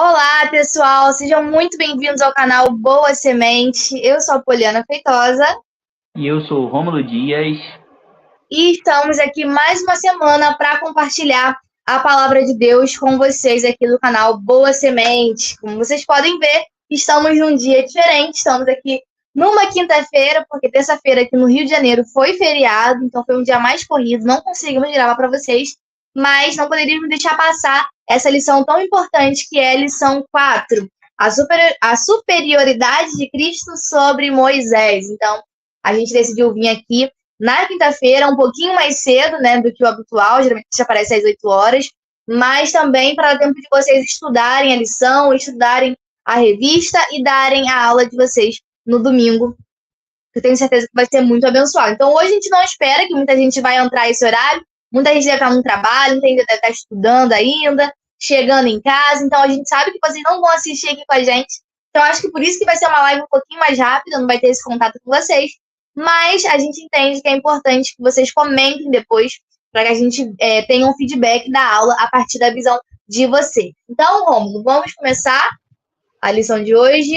Olá, pessoal! Sejam muito bem-vindos ao canal Boa Semente. Eu sou a Poliana Feitosa E eu sou o Rômulo Dias. e estamos aqui mais uma semana para compartilhar a palavra de Deus com vocês aqui do canal Boa Semente. Como vocês podem ver, estamos num dia diferente, estamos aqui numa quinta-feira, porque terça-feira aqui no Rio de Janeiro foi feriado, então foi um dia mais corrido, não conseguimos gravar para vocês, mas não poderíamos deixar passar essa lição tão importante que é a lição 4, a superioridade de Cristo sobre Moisés. Então, a gente decidiu vir aqui na quinta-feira, um pouquinho mais cedo, né, do que o habitual, geralmente já aparece às 8 horas, mas também para dar tempo de vocês estudarem a lição, estudarem a revista e darem a aula de vocês no domingo. Eu tenho certeza que vai ser muito abençoado. Então, hoje a gente não espera que muita gente vai entrar esse horário, muita gente deve estar no trabalho, muita gente deve estar estudando ainda, chegando em casa, então a gente sabe que vocês não vão assistir aqui com a gente. Então, acho que por isso que vai ser uma live um pouquinho mais rápida, não vai ter esse contato com vocês, mas a gente entende que é importante que vocês comentem depois, para que a gente tenha um feedback da aula a partir da visão de você. Então, Rômulo, vamos começar a lição de hoje.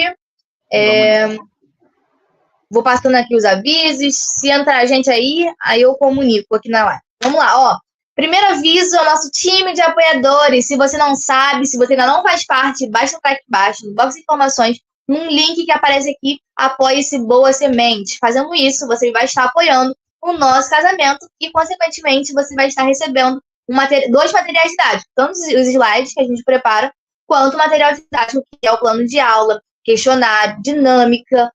Vou passando aqui os avisos. Se entrar gente aí eu comunico aqui na live. Vamos lá, ó. Primeiro aviso ao nosso time de apoiadores. Se você não sabe, se você ainda não faz parte, basta entrar aqui embaixo, no box de informações, num link que aparece aqui, apoie-se Boa Semente. Fazendo isso, você vai estar apoiando o nosso casamento e, consequentemente, você vai estar recebendo dois materiais didáticos, tanto os slides que a gente prepara, quanto o material didático, que é o plano de aula, questionário, dinâmica,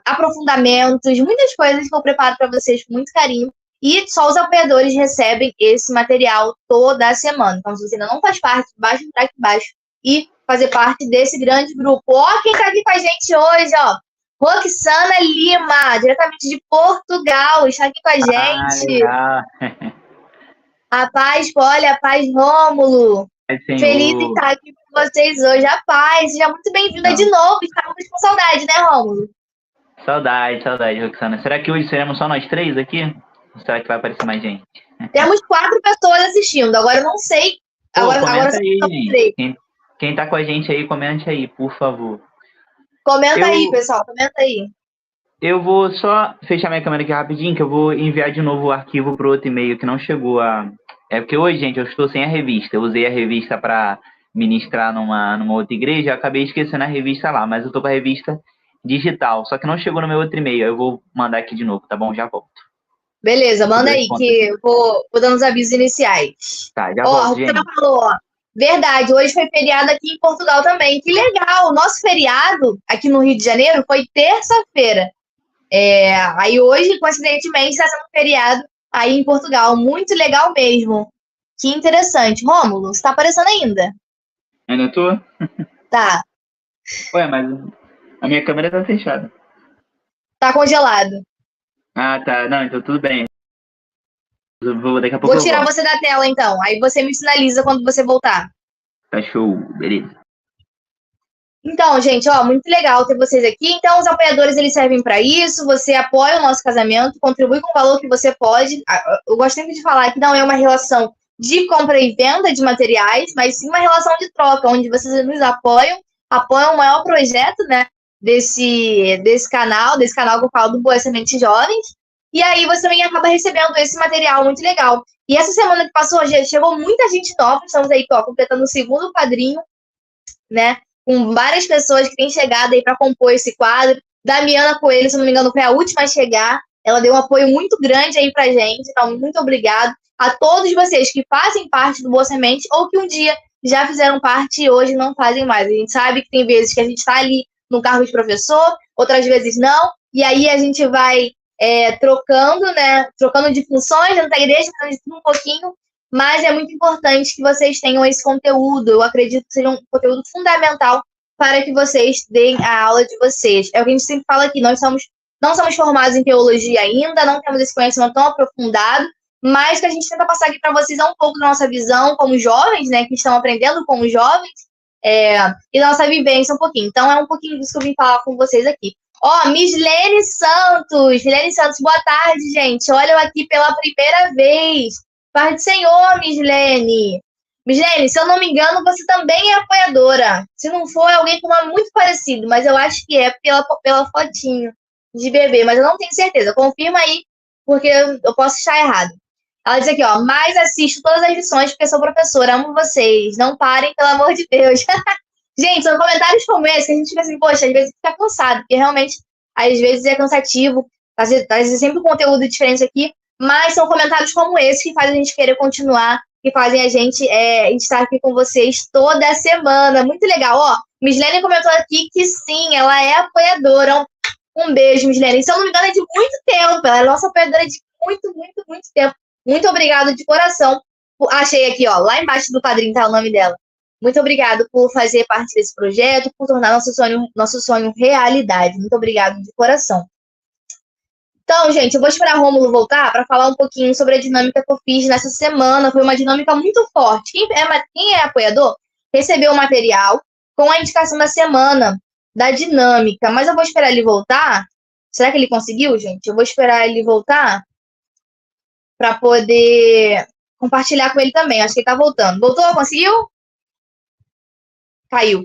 aprofundamentos, muitas coisas que eu preparo para vocês com muito carinho. E só os apoiadores recebem esse material toda semana. Então, se você ainda não faz parte, basta entrar aqui embaixo e fazer parte desse grande grupo. Ó, quem tá aqui com a gente hoje, ó. Roxana Lima, diretamente de Portugal, está aqui com a gente. Legal. A paz, Poli, a paz, Rômulo. Feliz de estar aqui com vocês hoje. A paz, seja muito bem-vinda de novo. Estávamos com saudade, né, Rômulo? Saudade, Roxana. Será que hoje seremos só nós três aqui? Ou será que vai aparecer mais gente? Temos 4 pessoas assistindo. Agora eu não sei. Agora aí, gente. Quem tá com a gente aí, comente aí, por favor. Comenta aí, pessoal. Comenta aí. Eu vou só fechar minha câmera aqui rapidinho, que eu vou enviar de novo o arquivo pro outro e-mail que não chegou a... É porque hoje, gente, eu estou sem a revista. Eu usei a revista para ministrar numa outra igreja, eu acabei esquecendo a revista lá, mas eu tô com a revista digital, só que não chegou no meu outro e-mail. Eu vou mandar aqui de novo, tá bom? Já volto. Beleza, manda aí, que eu vou dando os avisos iniciais. Tá, já volto, gente. Você falou, ó. Verdade, hoje foi feriado aqui em Portugal também. Que legal! O nosso feriado aqui no Rio de Janeiro foi terça-feira. Aí hoje, coincidentemente, está sendo feriado aí em Portugal. Muito legal mesmo. Que interessante. Rômulo, você tá aparecendo ainda? Ainda tô? Tá. Ué, mas a minha câmera tá fechada. Tá congelado. Ah, tá. Não, então tudo bem. Daqui a pouco vou tirar você da tela, então. Aí você me sinaliza quando você voltar. Tá show. Beleza. Então, gente, ó, muito legal ter vocês aqui. Então, os apoiadores, eles servem para isso. Você apoia o nosso casamento, contribui com o valor que você pode. Eu gosto sempre de falar que não é uma relação de compra e venda de materiais, mas sim uma relação de troca, onde vocês nos apoiam o maior projeto, né, desse canal que eu falo do Boa Semente Jovens. E aí você também acaba recebendo esse material muito legal. E essa semana que passou, chegou muita gente nova. Estamos aí, ó, completando o segundo quadrinho, né? Com várias pessoas que têm chegado aí para compor esse quadro. Damiana Coelho, se não me engano, foi a última a chegar. Ela deu um apoio muito grande aí pra gente. Então, muito obrigado a todos vocês que fazem parte do Boa Semente ou que um dia já fizeram parte e hoje não fazem mais. A gente sabe que tem vezes que a gente está ali no cargo de professor, outras vezes não. E aí a gente vai trocando, né? Trocando de funções dentro da igreja, um pouquinho. Mas é muito importante que vocês tenham esse conteúdo. Eu acredito que seja um conteúdo fundamental para que vocês deem a aula de vocês. É o que a gente sempre fala aqui, nós não somos formados em teologia ainda, não temos esse conhecimento tão aprofundado, mas que a gente tenta passar aqui para vocês um pouco da nossa visão como jovens, né, que estão aprendendo como jovens, e da nossa vivência um pouquinho. Então, é um pouquinho disso que eu vim falar com vocês aqui. Ó, Mislene Santos, boa tarde, gente. Olha eu aqui pela primeira vez. Paz do Senhor, Mislene. Mislene, se eu não me engano, você também é apoiadora. Se não for, é alguém com um nome muito parecido, mas eu acho que é pela fotinho de bebê, mas eu não tenho certeza. Confirma aí, porque eu posso estar errado. Ela diz aqui, ó, mas assisto todas as lições porque sou professora, amo vocês. Não parem, pelo amor de Deus. Gente, são comentários como esse que a gente fica assim, poxa, às vezes fica cansado, porque realmente, às vezes é cansativo, trazer sempre um conteúdo diferente aqui, mas são comentários como esse que fazem a gente querer continuar, que fazem a gente estar aqui com vocês toda semana. Muito legal, ó. Mislene comentou aqui que sim, ela é apoiadora. Um beijo, Mislene. Se eu não me engano, é de muito tempo. Ela é nossa apoiadora de muito, muito, muito tempo. Muito obrigado de coração. Achei aqui, ó, lá embaixo do padrinho tá o nome dela. Muito obrigado por fazer parte desse projeto, por tornar nosso sonho realidade. Muito obrigado de coração. Então, gente, eu vou esperar o Rômulo voltar para falar um pouquinho sobre a dinâmica que eu fiz nessa semana. Foi uma dinâmica muito forte. Quem é apoiador recebeu o material com a indicação da semana, da dinâmica. Mas eu vou esperar ele voltar. Será que ele conseguiu, gente? Eu vou esperar ele voltar para poder compartilhar com ele também. Acho que ele tá voltando. Voltou? Conseguiu? Caiu.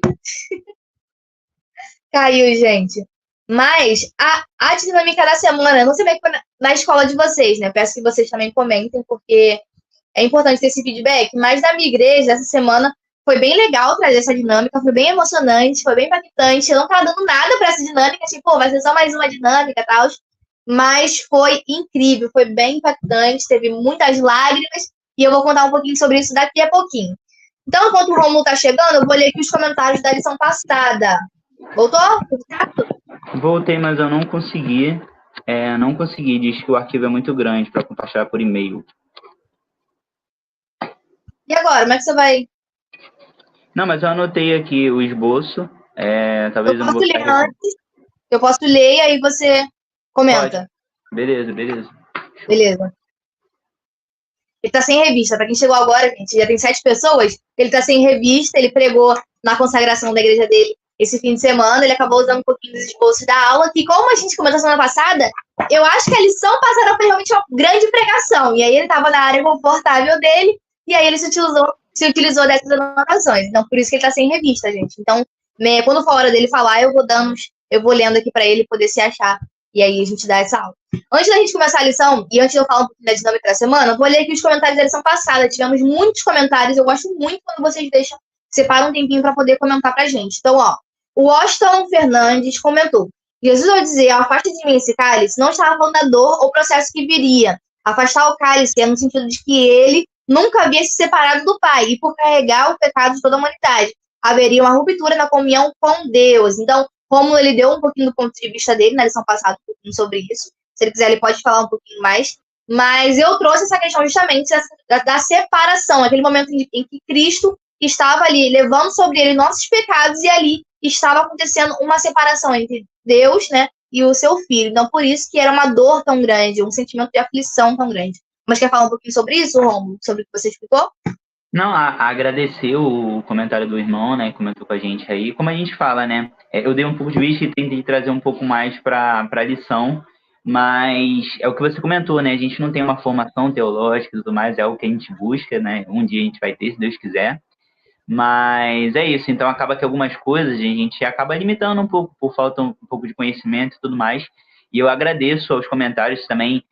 Caiu, gente. Mas a dinâmica da semana, não sei bem que foi na escola de vocês, né? Peço que vocês também comentem, porque é importante ter esse feedback. Mas na minha igreja, essa semana, foi bem legal trazer essa dinâmica, foi bem emocionante, foi bem impactante. Eu não tava dando nada pra essa dinâmica, tipo, vai ser só mais uma dinâmica e tal. Mas foi incrível, foi bem impactante, teve muitas lágrimas, e eu vou contar um pouquinho sobre isso daqui a pouquinho. Então, enquanto o Romulo tá chegando, eu vou ler aqui os comentários da lição passada. Voltou? Voltei, mas eu não consegui. Diz que o arquivo é muito grande para compartilhar por e-mail. E agora, como é que você vai? Não, mas eu anotei aqui o esboço. Talvez eu não vou ler antes. Eu posso ler e aí você comenta. Pode. Beleza. Ele tá sem revista. Pra quem chegou agora, gente, já tem 7 pessoas. Ele tá sem revista, ele pregou na consagração da igreja dele esse fim de semana. Ele acabou usando um pouquinho dos esboços da aula, que como a gente comentou semana passada, eu acho que a lição passada foi realmente uma grande pregação. E aí ele tava na área confortável dele, e aí ele se utilizou dessas anotações. Então, por isso que ele tá sem revista, gente. Então, quando for a hora dele falar, eu vou lendo aqui pra ele poder se achar. E aí a gente dá essa aula. Antes da gente começar a lição, e antes de eu falar um pouquinho da dinâmica da semana, eu vou ler aqui os comentários da lição passada. Tivemos muitos comentários. Eu gosto muito quando vocês separam um tempinho para poder comentar pra gente. Então, ó, o Washington Fernandes comentou: Jesus, ao dizer, afaste de mim esse cálice, não estava falando da dor ou processo que viria. Afastar o cálice é no sentido de que ele nunca havia se separado do Pai, e por carregar o pecado de toda a humanidade, haveria uma ruptura na comunhão com Deus. Então, Rômulo, ele deu um pouquinho do ponto de vista dele na lição passada, um pouquinho sobre isso. Se ele quiser, ele pode falar um pouquinho mais. Mas eu trouxe essa questão justamente da separação, aquele momento em que Cristo estava ali levando sobre ele nossos pecados, e ali estava acontecendo uma separação entre Deus, né, e o seu filho. Então, por isso que era uma dor tão grande, um sentimento de aflição tão grande. Mas quer falar um pouquinho sobre isso, Rômulo? Sobre o que você explicou? Não, agradecer o comentário do irmão, né, que comentou com a gente aí. Como a gente fala, né, eu dei um pouco de vista e tentei trazer um pouco mais para a lição, mas é o que você comentou, né, a gente não tem uma formação teológica e tudo mais, é algo que a gente busca, né, um dia a gente vai ter, se Deus quiser. Mas é isso, então acaba que algumas coisas a gente acaba limitando um pouco, por falta um pouco de conhecimento e tudo mais. E eu agradeço aos comentários também,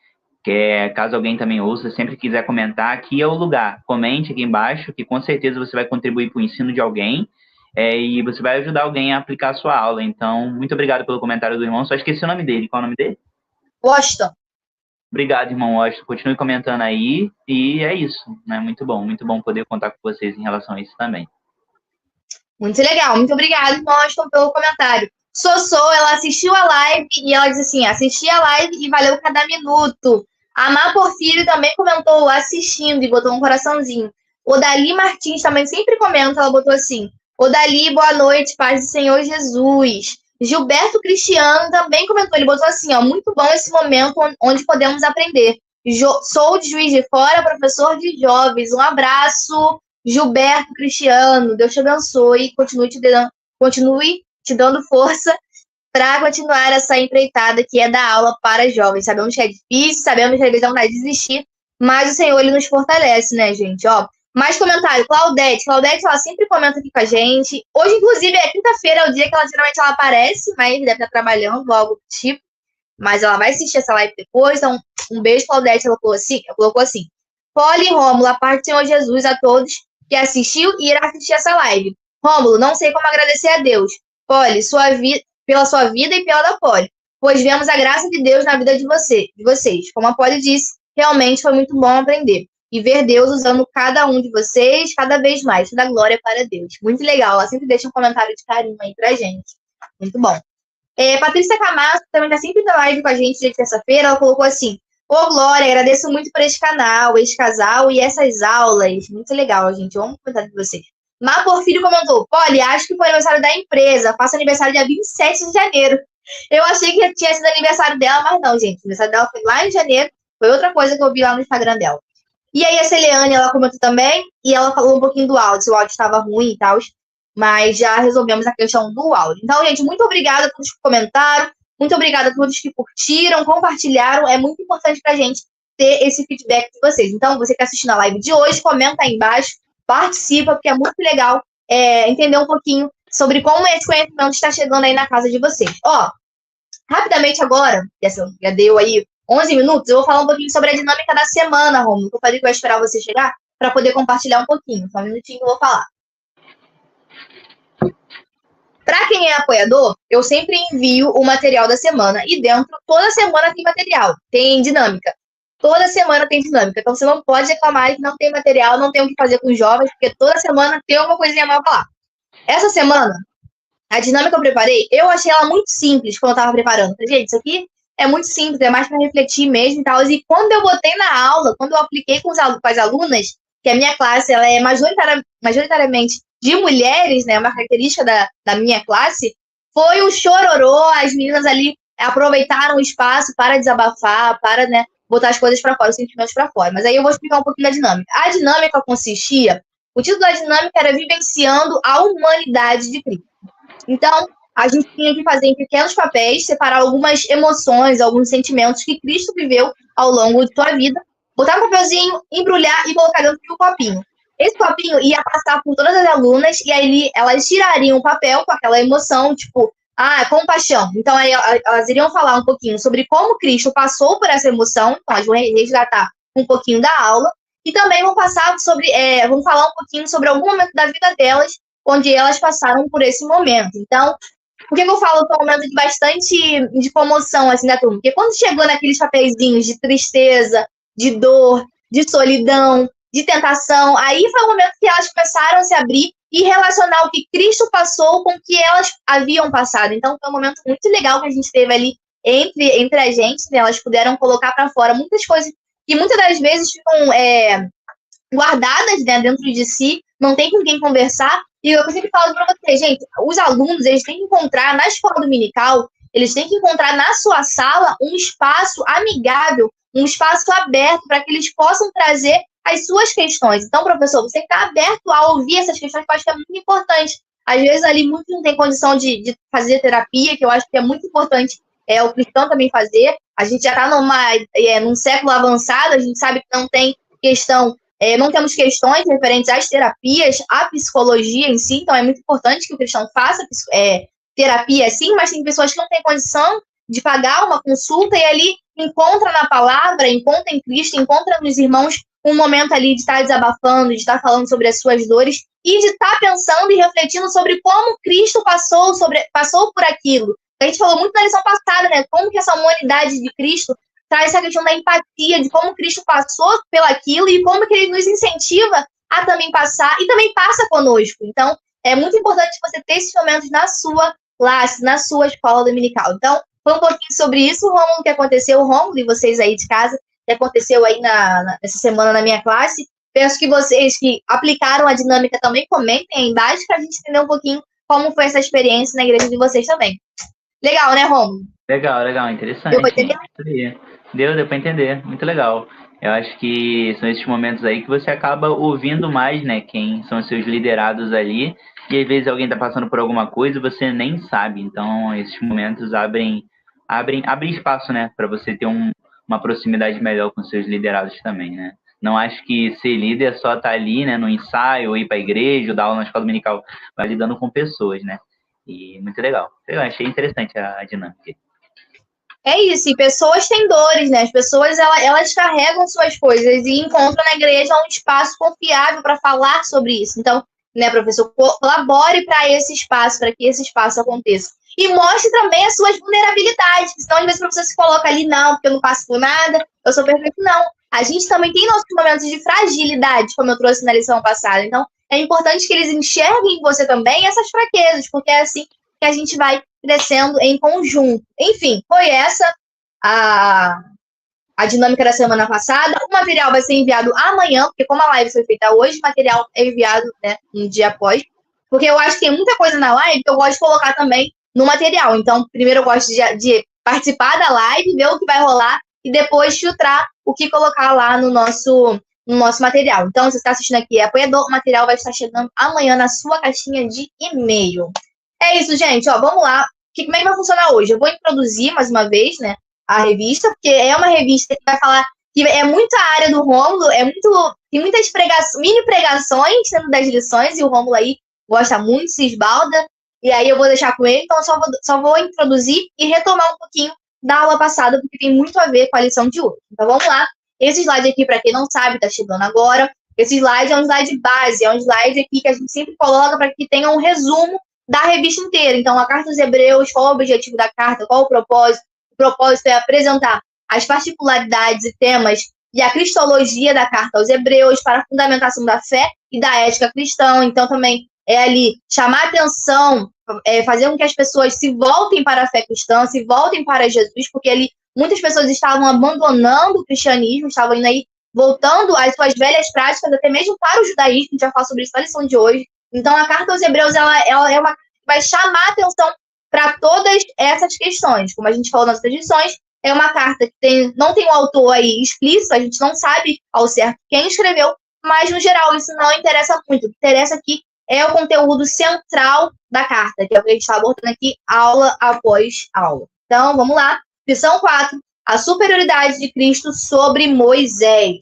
caso alguém também ouça, sempre quiser comentar, aqui é o lugar. Comente aqui embaixo, que com certeza você vai contribuir para o ensino de alguém, e você vai ajudar alguém a aplicar a sua aula. Então, muito obrigado pelo comentário do irmão. Só esqueci o nome dele. Qual é o nome dele? Washington. Obrigado, irmão Washington. Continue comentando aí. E é isso, né? Muito bom poder contar com vocês em relação a isso também. Muito legal. Muito obrigada, irmão Washington, pelo comentário. Sossô, ela assistiu a live e ela disse assim: assisti a live e valeu cada minuto. A Má Porfírio também comentou assistindo e botou um coraçãozinho. O Dali Martins também sempre comenta, ela botou assim: o Dali, boa noite, paz do Senhor Jesus. Gilberto Cristiano também comentou, ele botou assim, ó: muito bom esse momento onde podemos aprender. Sou de Juiz de Fora, professor de jovens. Um abraço, Gilberto Cristiano. Deus te abençoe e continue te dando força para continuar essa empreitada que é da aula para jovens. Sabemos que é difícil, sabemos que às vezes é vontade de desistir, mas o Senhor, ele nos fortalece, né, gente? Ó, Mais comentário, Claudete. Claudete, ela sempre comenta aqui com a gente. Hoje, inclusive, é quinta-feira, é o dia que ela geralmente ela aparece, mas deve estar trabalhando, algo do tipo. Mas ela vai assistir essa live depois. Então, um beijo, Claudete. Ela colocou assim. Poli e Rômulo, a paz do Senhor Jesus a todos que assistiu e irá assistir essa live. Rômulo, não sei como agradecer a Deus. Poli, pela sua vida e pela da Poli, pois vemos a graça de Deus na vida de vocês. Como a Poli disse, realmente foi muito bom aprender e ver Deus usando cada um de vocês cada vez mais. Toda glória para Deus. Muito legal. Ela sempre deixa um comentário de carinho aí pra gente. Muito bom. Patrícia Camacho também está sempre na live com a gente de terça-feira. Ela colocou assim: Ô, Glória, agradeço muito por esse canal, esse casal e essas aulas. Muito legal, gente. Vamos comentar com vocês. Má Porfírio comentou: Poli, acho que foi aniversário da empresa. Faço aniversário dia 27 de janeiro. Eu achei que tinha sido aniversário dela, mas não, gente. O aniversário dela foi lá em janeiro. Foi outra coisa que eu vi lá no Instagram dela. E aí a Celiane, ela comentou também, e ela falou um pouquinho do áudio, se o áudio estava ruim e tal, mas já resolvemos a questão do áudio. Então, gente, muito obrigada a todos que comentaram, muito obrigada a todos que curtiram, compartilharam, é muito importante pra gente ter esse feedback de vocês. Então, você que está assistindo a live de hoje, comenta aí embaixo, participa, porque é muito legal entender um pouquinho sobre como esse conhecimento está chegando aí na casa de vocês. Ó, rapidamente agora, já deu aí 11 minutos, eu vou falar um pouquinho sobre a dinâmica da semana, Romulo, que eu falei que eu ia esperar você chegar para poder compartilhar um pouquinho. Só um minutinho que eu vou falar. Para quem é apoiador, eu sempre envio o material da semana e dentro, toda semana tem material, tem dinâmica. Toda semana tem dinâmica, então você não pode reclamar que não tem material, não tem o que fazer com os jovens, porque toda semana tem alguma coisinha nova lá. Essa semana, a dinâmica que eu preparei, eu achei ela muito simples quando eu estava preparando. Falei, gente, isso aqui é muito simples, é mais para refletir mesmo e tal. E quando eu botei na aula, quando eu apliquei com as alunas, que a minha classe ela é majoritariamente de mulheres, né, uma característica da minha classe, foi um chororô, as meninas ali aproveitaram o espaço para desabafar, para, né, botar as coisas para fora, os sentimentos para fora. Mas aí eu vou explicar um pouquinho da dinâmica. A dinâmica consistia, o título da dinâmica era Vivenciando a Humanidade de Cristo. Então, a gente tinha que fazer em pequenos papéis, separar algumas emoções, alguns sentimentos que Cristo viveu ao longo de sua vida, botar um papelzinho, embrulhar e colocar dentro de um copinho. Esse copinho ia passar por todas as alunas e aí elas tirariam o papel com aquela emoção, tipo, compaixão. Então, aí elas iriam falar um pouquinho sobre como Cristo passou por essa emoção, então elas vão resgatar um pouquinho da aula, e também vão falar um pouquinho sobre algum momento da vida delas onde elas passaram por esse momento. Então, por que eu falo que é um momento de bastante de comoção, assim, da turma? Porque quando chegou naqueles papeizinhos de tristeza, de dor, de solidão, de tentação, aí foi o momento que elas começaram a se abrir e relacionar o que Cristo passou com o que elas haviam passado. Então, foi um momento muito legal que a gente teve ali entre a gente, né? Elas puderam colocar para fora muitas coisas que muitas das vezes ficam guardadas, né, dentro de si, não tem com quem conversar. E eu sempre falo para vocês, gente, os alunos, eles têm que encontrar na escola dominical, eles têm que encontrar na sua sala um espaço amigável, um espaço aberto para que eles possam trazer as suas questões. Então, professor, você está aberto a ouvir essas questões, que eu acho que é muito importante. Às vezes, ali, muitos não têm condição de fazer terapia, que eu acho que é muito importante o cristão também fazer. A gente já está num século avançado, a gente sabe que não tem questão, não temos questões referentes às terapias, à psicologia em si, então é muito importante que o cristão faça terapia sim, mas tem pessoas que não têm condição de pagar uma consulta e ali encontra na palavra, encontra em Cristo, encontra nos irmãos um momento ali de estar desabafando, de estar falando sobre as suas dores e de estar pensando e refletindo sobre como Cristo passou por aquilo. A gente falou muito na lição passada, né? Como que essa humanidade de Cristo traz essa questão da empatia, de como Cristo passou pelaquilo e como que ele nos incentiva a também passar e também passa conosco. Então, é muito importante você ter esses momentos na sua classe, na sua escola dominical. Então, foi um pouquinho sobre isso, Rômulo, que aconteceu, Rômulo e vocês aí de casa, que aconteceu aí nessa semana na minha classe. Peço que vocês que aplicaram a dinâmica também comentem aí embaixo para a gente entender um pouquinho como foi essa experiência na igreja de vocês também. Legal, né, Rômulo? Legal, interessante. Deu para entender. Muito legal. Eu acho que são esses momentos aí que você acaba ouvindo mais, né, quem são os seus liderados ali, e às vezes alguém está passando por alguma coisa e você nem sabe. Então, esses momentos abrem espaço, né, para você ter uma proximidade melhor com seus liderados também, né. Não acho que ser líder é só estar ali, né, no ensaio, ou ir para a igreja, ou dar aula na escola dominical, vai lidando com pessoas, né? E muito legal. Eu achei interessante a dinâmica. É isso, e pessoas têm dores, né? As pessoas, elas carregam suas coisas e encontram na igreja um espaço confiável para falar sobre isso. Então, né, professor, colabore para esse espaço, para que esse espaço aconteça. E mostre também as suas vulnerabilidades, senão às vezes o professor se coloca ali, não, porque eu não passo por nada, eu sou perfeito, não. A gente também tem nossos momentos de fragilidade, como eu trouxe na lição passada. Então, é importante que eles enxerguem em você também essas fraquezas, porque é assim que a gente vai crescendo em conjunto. Enfim, foi essa a dinâmica da semana passada. O material vai ser enviado amanhã, porque como a live foi feita hoje, o material é enviado, né, um dia após. Porque eu acho que tem muita coisa na live que eu gosto de colocar também no material. Então, primeiro eu gosto de participar da live, ver o que vai rolar, e depois filtrar o que colocar lá no nosso material. Então, se você está assistindo aqui, é apoiador, o material vai estar chegando amanhã na sua caixinha de e-mail. É isso, gente. Ó, vamos lá. Como é que vai funcionar hoje? Eu vou introduzir mais uma vez, né, a revista, porque é uma revista que vai falar que é muita área do Rômulo, tem muitas mini pregações dentro das lições, e o Rômulo aí gosta muito, se esbalda, e aí eu vou deixar com ele, então eu só vou introduzir e retomar um pouquinho da aula passada, porque tem muito a ver com a lição de hoje. Então vamos lá. Esse slide aqui, para quem não sabe, tá chegando agora. Esse slide é um slide base, é um slide aqui que a gente sempre coloca para que tenha um resumo da revista inteira. Então, a Carta aos Hebreus, qual o objetivo da carta, qual o propósito? O propósito é apresentar as particularidades e temas e a cristologia da Carta aos Hebreus para a fundamentação da fé e da ética cristã. Então, também é ali chamar atenção, fazer com que as pessoas se voltem para a fé cristã, se voltem para Jesus, porque ali muitas pessoas estavam abandonando o cristianismo, estavam indo aí, voltando às suas velhas práticas, até mesmo para o judaísmo. A gente vai falar sobre isso na lição de hoje. Então, a Carta aos Hebreus, ela é uma que vai chamar atenção para todas essas questões. Como a gente falou nas outras lições, é uma carta que não tem um autor aí explícito, a gente não sabe ao certo quem escreveu, mas, no geral, isso não interessa muito. O que interessa aqui é o conteúdo central da carta, que é o que a gente está abordando aqui, aula após aula. Então, vamos lá. Lição 4, a superioridade de Cristo sobre Moisés.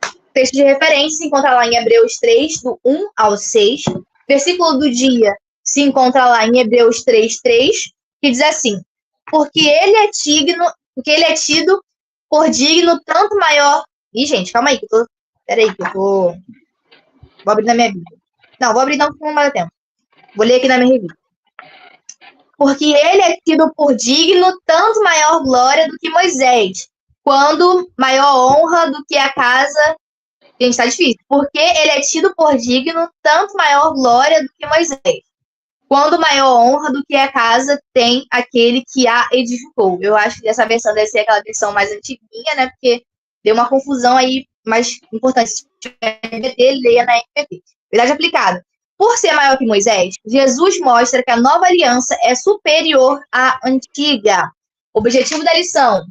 O texto de referência se encontra lá em Hebreus 3, do 1 ao 6. Versículo do dia se encontra lá em Hebreus 3, 3, que diz assim: porque ele é tido por digno tanto maior... Ih, gente, calma aí, que eu tô... Peraí, que eu tô... Vou abrir na minha Bíblia. Não, vou abrir não, porque não vai dar tempo. Vou ler aqui na minha revista. Porque ele é tido por digno tanto maior glória do que Moisés, quando maior honra do que a casa... Gente, tá difícil. Porque ele é tido por digno tanto maior glória do que Moisés, quando maior honra do que a casa tem aquele que a edificou. Eu acho que essa versão deve ser aquela versão mais antiguinha, né? Porque deu uma confusão aí, mas importante. Se tiver NVT, leia na NVT. Verdade aplicada. Por ser maior que Moisés, Jesus mostra que a nova aliança é superior à antiga. Objetivo da lição: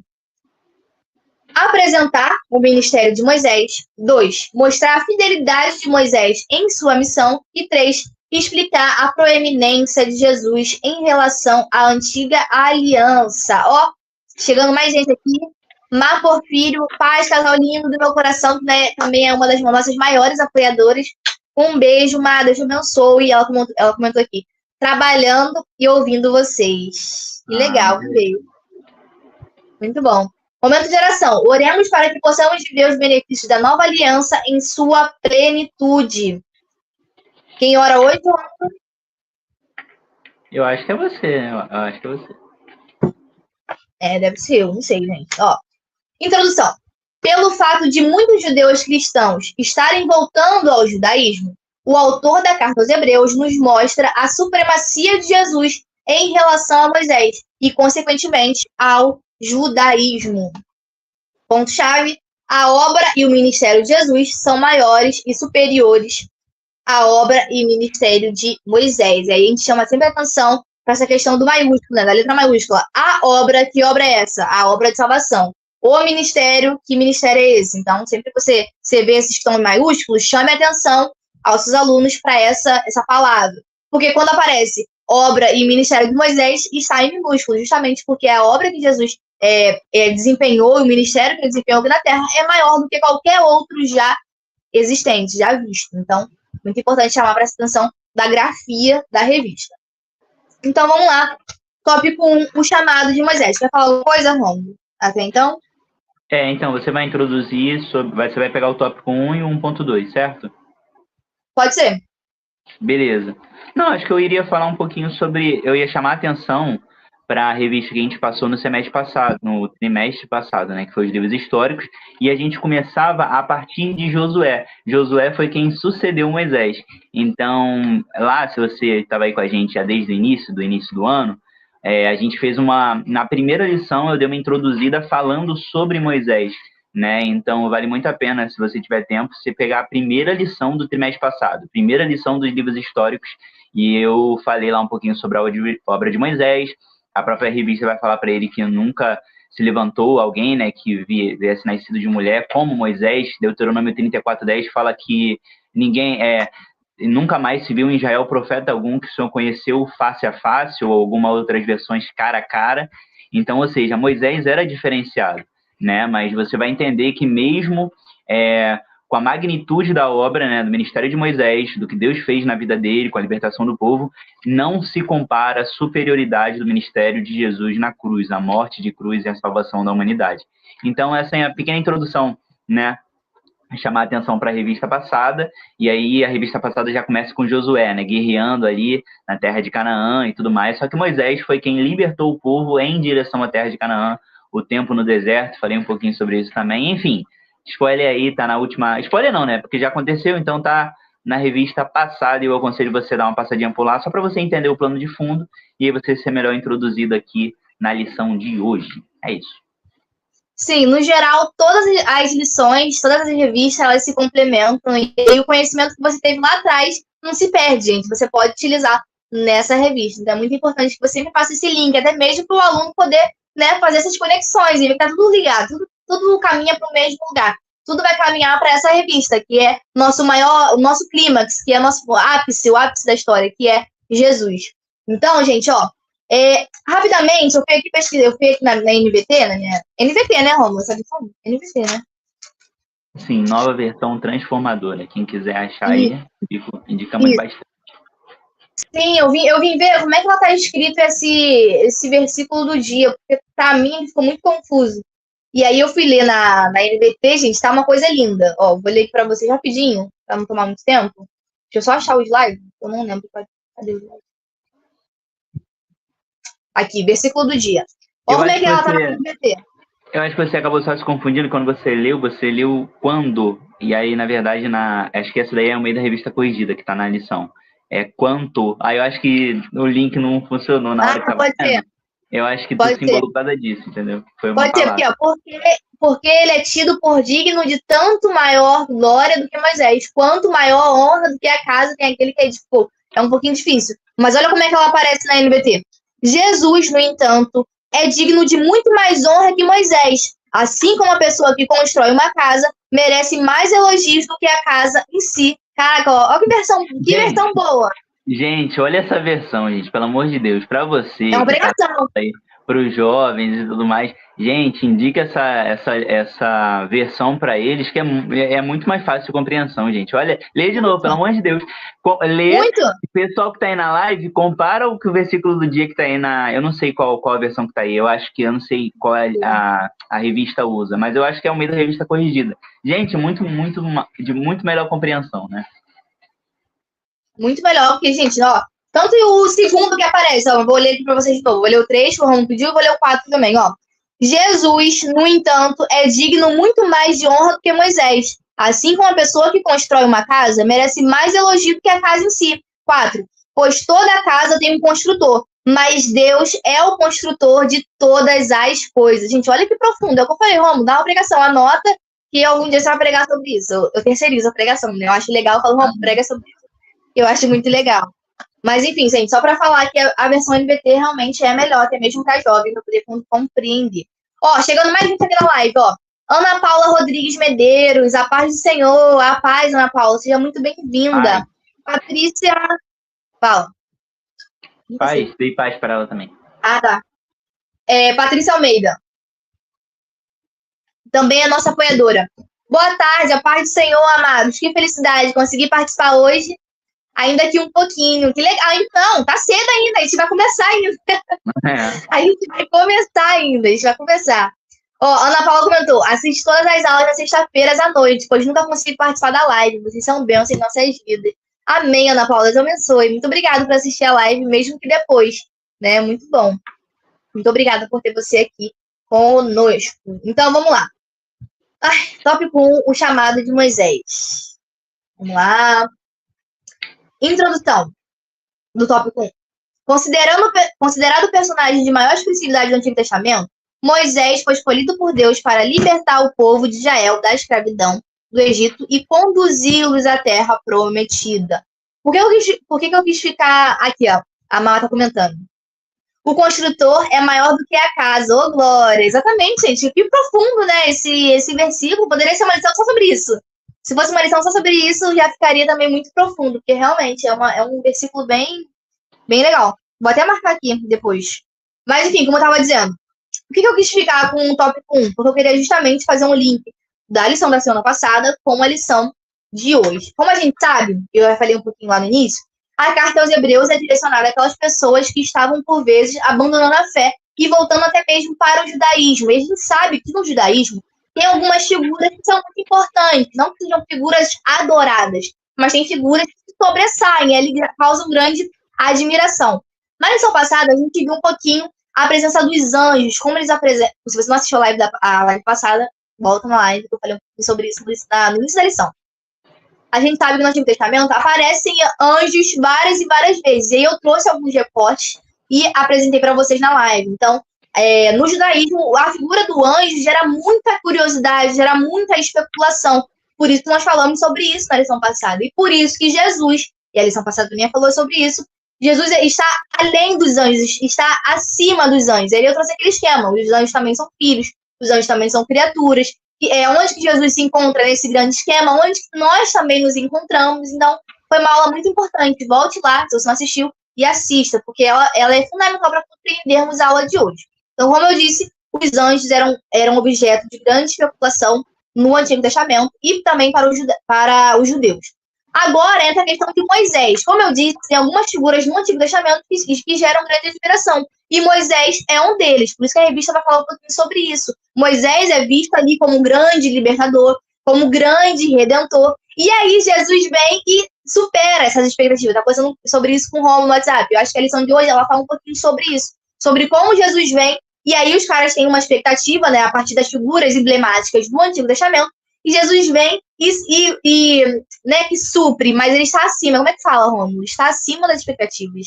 apresentar o ministério de Moisés. 2. Mostrar a fidelidade de Moisés em sua missão. E 3. Explicar a proeminência de Jesus em relação à antiga aliança. Ó, chegando mais gente aqui. Mar Porfírio, paz, casal lindo do meu coração, né? Também é uma das nossas maiores apoiadoras. Um beijo, Mar, Deus te abençoe. E ela comentou aqui: trabalhando e ouvindo vocês. Que legal, um beijo. Muito bom. Momento de oração. Oremos para que possamos viver os benefícios da nova aliança em sua plenitude. Quem ora hoje? Eu acho que é você. Eu acho que é você. Deve ser eu. Não sei, gente. Ó. Introdução. Pelo fato de muitos judeus cristãos estarem voltando ao judaísmo, o autor da Carta aos Hebreus nos mostra a supremacia de Jesus em relação a Moisés e, consequentemente, ao judaísmo. Ponto-chave: a obra e o ministério de Jesus são maiores e superiores à obra e ministério de Moisés. E aí a gente chama sempre a atenção para essa questão do maiúsculo, né, da letra maiúscula. A obra, que obra é essa? A obra de salvação. O ministério, que ministério é esse? Então, sempre que você vê esses tons maiúsculos, chame a atenção aos seus alunos para essa palavra. Porque quando aparece obra e ministério de Moisés, está em minúsculo, justamente porque a obra que Jesus desempenhou, o ministério que ele desempenhou aqui na Terra é maior do que qualquer outro já existente, já visto. Então, muito importante chamar para atenção da grafia da revista. Então, vamos lá. Tópico 1, o chamado de Moisés. Quer falar alguma coisa, Romulo? Até então? Então, você vai introduzir, você vai pegar o tópico 1 e o 1.2, certo? Pode ser. Beleza. Não, acho que eu iria falar um pouquinho sobre... Eu ia chamar a atenção para a revista que a gente passou no semestre passado, no trimestre passado, né? Que foi os livros históricos. E a gente começava a partir de Josué. Josué foi quem sucedeu Moisés. Então, lá, se você estava aí com a gente já desde o início do ano, a gente fez na primeira lição, eu dei uma introduzida falando sobre Moisés, né? Então, vale muito a pena, se você tiver tempo, você pegar a primeira lição do trimestre passado, primeira lição dos livros históricos, e eu falei lá um pouquinho sobre a obra de Moisés. A própria revista vai falar para ele que nunca se levantou alguém, né, que viesse nascido de mulher, como Moisés. Deuteronômio 34:10 fala que nunca mais se viu em Israel profeta algum que o Senhor conheceu face a face, ou alguma outras versões cara a cara. Então, ou seja, Moisés era diferenciado, né? Mas você vai entender que mesmo com a magnitude da obra, né, do ministério de Moisés, do que Deus fez na vida dele, com a libertação do povo, não se compara a superioridade do ministério de Jesus na cruz, a morte de cruz e a salvação da humanidade. Então, essa é a pequena introdução, né? Chamar a atenção para a revista passada, e aí a revista passada já começa com Josué, né, guerreando ali na terra de Canaã e tudo mais, só que Moisés foi quem libertou o povo em direção à terra de Canaã, o tempo no deserto, falei um pouquinho sobre isso também, enfim, spoiler aí, tá na última, spoiler não, né, porque já aconteceu, então tá na revista passada, e eu aconselho você a dar uma passadinha por lá, só para você entender o plano de fundo, e aí você ser melhor introduzido aqui na lição de hoje, é isso. Sim, no geral, todas as lições, todas as revistas, elas se complementam e o conhecimento que você teve lá atrás não se perde, gente. Você pode utilizar nessa revista. Então, é muito importante que você sempre faça esse link, até mesmo para o aluno poder, né, fazer essas conexões e ver que tá tudo ligado, tudo caminha para o mesmo lugar. Tudo vai caminhar para essa revista, que é o nosso clímax, que é o ápice da história, que é Jesus. Então, gente, rapidamente, eu fui aqui pesquisar, eu fui aqui na NVT, NVT, né, Romulo? Sabe como? NVT, né? Sim, nova versão transformadora. Quem quiser achar aí, indicamos bastante. Sim, eu vim ver como é que ela tá escrito esse versículo do dia, porque pra mim ficou muito confuso. E aí eu fui ler na NVT, gente, tá uma coisa linda. Ó, vou ler aqui pra vocês rapidinho, pra não tomar muito tempo. Deixa eu só achar o slide, eu não lembro. Cadê o slide? Aqui, versículo do dia. Olha como é que ela tá na NVT. Eu acho que você acabou só se confundindo quando você leu quando, e aí, na verdade, acho que essa daí é o meio da revista corrigida, que tá na lição. É quanto. Aí eu acho que o link não funcionou na hora que tava pode ser. Eu acho que tu se embolou por causa disso, entendeu? Foi uma pode ser, porque ele é tido por digno de tanto maior glória do que Moisés, quanto maior honra do que a casa tem aquele que edificou. É um pouquinho difícil. Mas olha como é que ela aparece na NVT. Jesus, no entanto, é digno de muito mais honra que Moisés. Assim como a pessoa que constrói uma casa merece mais elogios do que a casa em si. Caraca, olha que versão boa. Gente, olha essa versão, gente, pelo amor de Deus, para você. É uma pregação. Para os jovens e tudo mais. Gente, indica essa versão para eles, que é muito mais fácil de compreensão, gente. Olha, lê de novo, pelo amor de Deus. Lê, muito. O pessoal que tá aí na live, compara o versículo do dia que tá aí eu não sei qual a versão que tá aí, eu acho que eu não sei qual a revista usa, mas eu acho que é o meio da revista corrigida. Gente, de muito melhor compreensão, né? Muito melhor, porque, gente, ó, tanto o segundo que aparece, ó, eu vou ler aqui pra vocês de novo. Vou ler o 3, que o Romulo pediu, e vou ler o 4 também, ó. Jesus, no entanto, é digno muito mais de honra do que Moisés. Assim como a pessoa que constrói uma casa merece mais elogio do que a casa em si. 4. Pois toda casa tem um construtor, mas Deus é o construtor de todas as coisas. Gente, olha que profundo. É o que eu falei, Romulo, dá uma pregação, anota que algum dia você vai pregar sobre isso. Eu terceirizo a pregação, né? Eu acho legal, eu falo, Romulo, prega sobre isso. Eu acho muito legal. Mas, enfim, gente, só para falar que a versão NVT realmente é melhor, até mesmo para jovem, para poder compreender. Ó, chegando mais gente aqui na live, ó. Ana Paula Rodrigues Medeiros, a paz do Senhor, a paz, Ana Paula, seja muito bem-vinda. Patrícia, fala. Paz, dei paz para ela também. Ah, tá. Patrícia Almeida. também é nossa apoiadora. Boa tarde, a paz do Senhor, amados. Que felicidade conseguir participar hoje, ainda que um pouquinho. Que legal. Não, tá cedo ainda, a gente vai começar ainda. A gente vai começar ainda, a gente vai começar. Ana Paula comentou, assiste todas as aulas nas sexta-feiras à noite, pois nunca consegui participar da live. Vocês são bênçãos em nossas vidas. Amém, Ana Paula, Deus abençoe. Muito obrigada por assistir a live, mesmo que depois, né? Muito bom. Muito obrigada por ter você aqui conosco. Então, vamos lá. Tópico 1, o chamado de Moisés. Vamos lá. Introdução do tópico 1. Considerado o personagem de maior expressividade do Antigo Testamento, Moisés foi escolhido por Deus para libertar o povo de Israel da escravidão do Egito e conduzi-los à terra prometida. Por que eu quis ficar aqui, ó? A Mala está comentando. O construtor é maior do que a casa. Ô, glória! Exatamente, gente. Que profundo, né? Esse versículo. Poderia ser uma lição só sobre isso. Se fosse uma lição só sobre isso, já ficaria também muito profundo, porque realmente é um versículo bem legal. Vou até marcar aqui depois. Mas, enfim, como eu estava dizendo, por que eu quis ficar com o tópico 1? Porque eu queria justamente fazer um link da lição da semana passada com a lição de hoje. Como a gente sabe, eu já falei um pouquinho lá no início, a carta aos Hebreus é direcionada àquelas pessoas que estavam, por vezes, abandonando a fé e voltando até mesmo para o judaísmo. E a gente sabe que no judaísmo tem algumas figuras que são muito importantes, não que sejam figuras adoradas, mas tem figuras que sobressaem, eles causam grande admiração. Na lição passada, a gente viu um pouquinho a presença dos anjos, como eles apresentam. Se você não assistiu a live passada, volta na live, que eu falei um pouquinho sobre isso no início da lição. A gente sabe que no Antigo Testamento aparecem anjos várias e várias vezes. E aí eu trouxe alguns recortes e apresentei para vocês na live. Então, no judaísmo, a figura do anjo gera muita curiosidade, gera muita especulação. Por isso que nós falamos sobre isso na lição passada. E por isso que Jesus, e a lição passada também falou sobre isso, Jesus está além dos anjos, está acima dos anjos. Ele trouxe aquele esquema. Os anjos também são filhos, os anjos também são criaturas. Onde que Jesus se encontra nesse grande esquema, onde nós também nos encontramos. Então, foi uma aula muito importante. Volte lá, se você não assistiu, e assista, porque ela é fundamental para compreendermos a aula de hoje. Então, como eu disse, os anjos eram objeto de grande especulação no Antigo Testamento e também para os judeus. Agora entra a questão de Moisés. Como eu disse, tem algumas figuras no Antigo Testamento que geram grande admiração. E Moisés é um deles. Por isso que a revista vai falar um pouquinho sobre isso. Moisés é visto ali como um grande libertador, como um grande redentor. E aí Jesus vem e supera essas expectativas. Tá conversando sobre isso com o Romulo no WhatsApp. Eu acho que a lição de hoje ela fala um pouquinho sobre isso. Sobre como Jesus vem. E aí os caras têm uma expectativa, né, a partir das figuras emblemáticas do Antigo Testamento. E Jesus vem e né, que supre, mas ele está acima. Como é que fala, Romulo? Está acima das expectativas.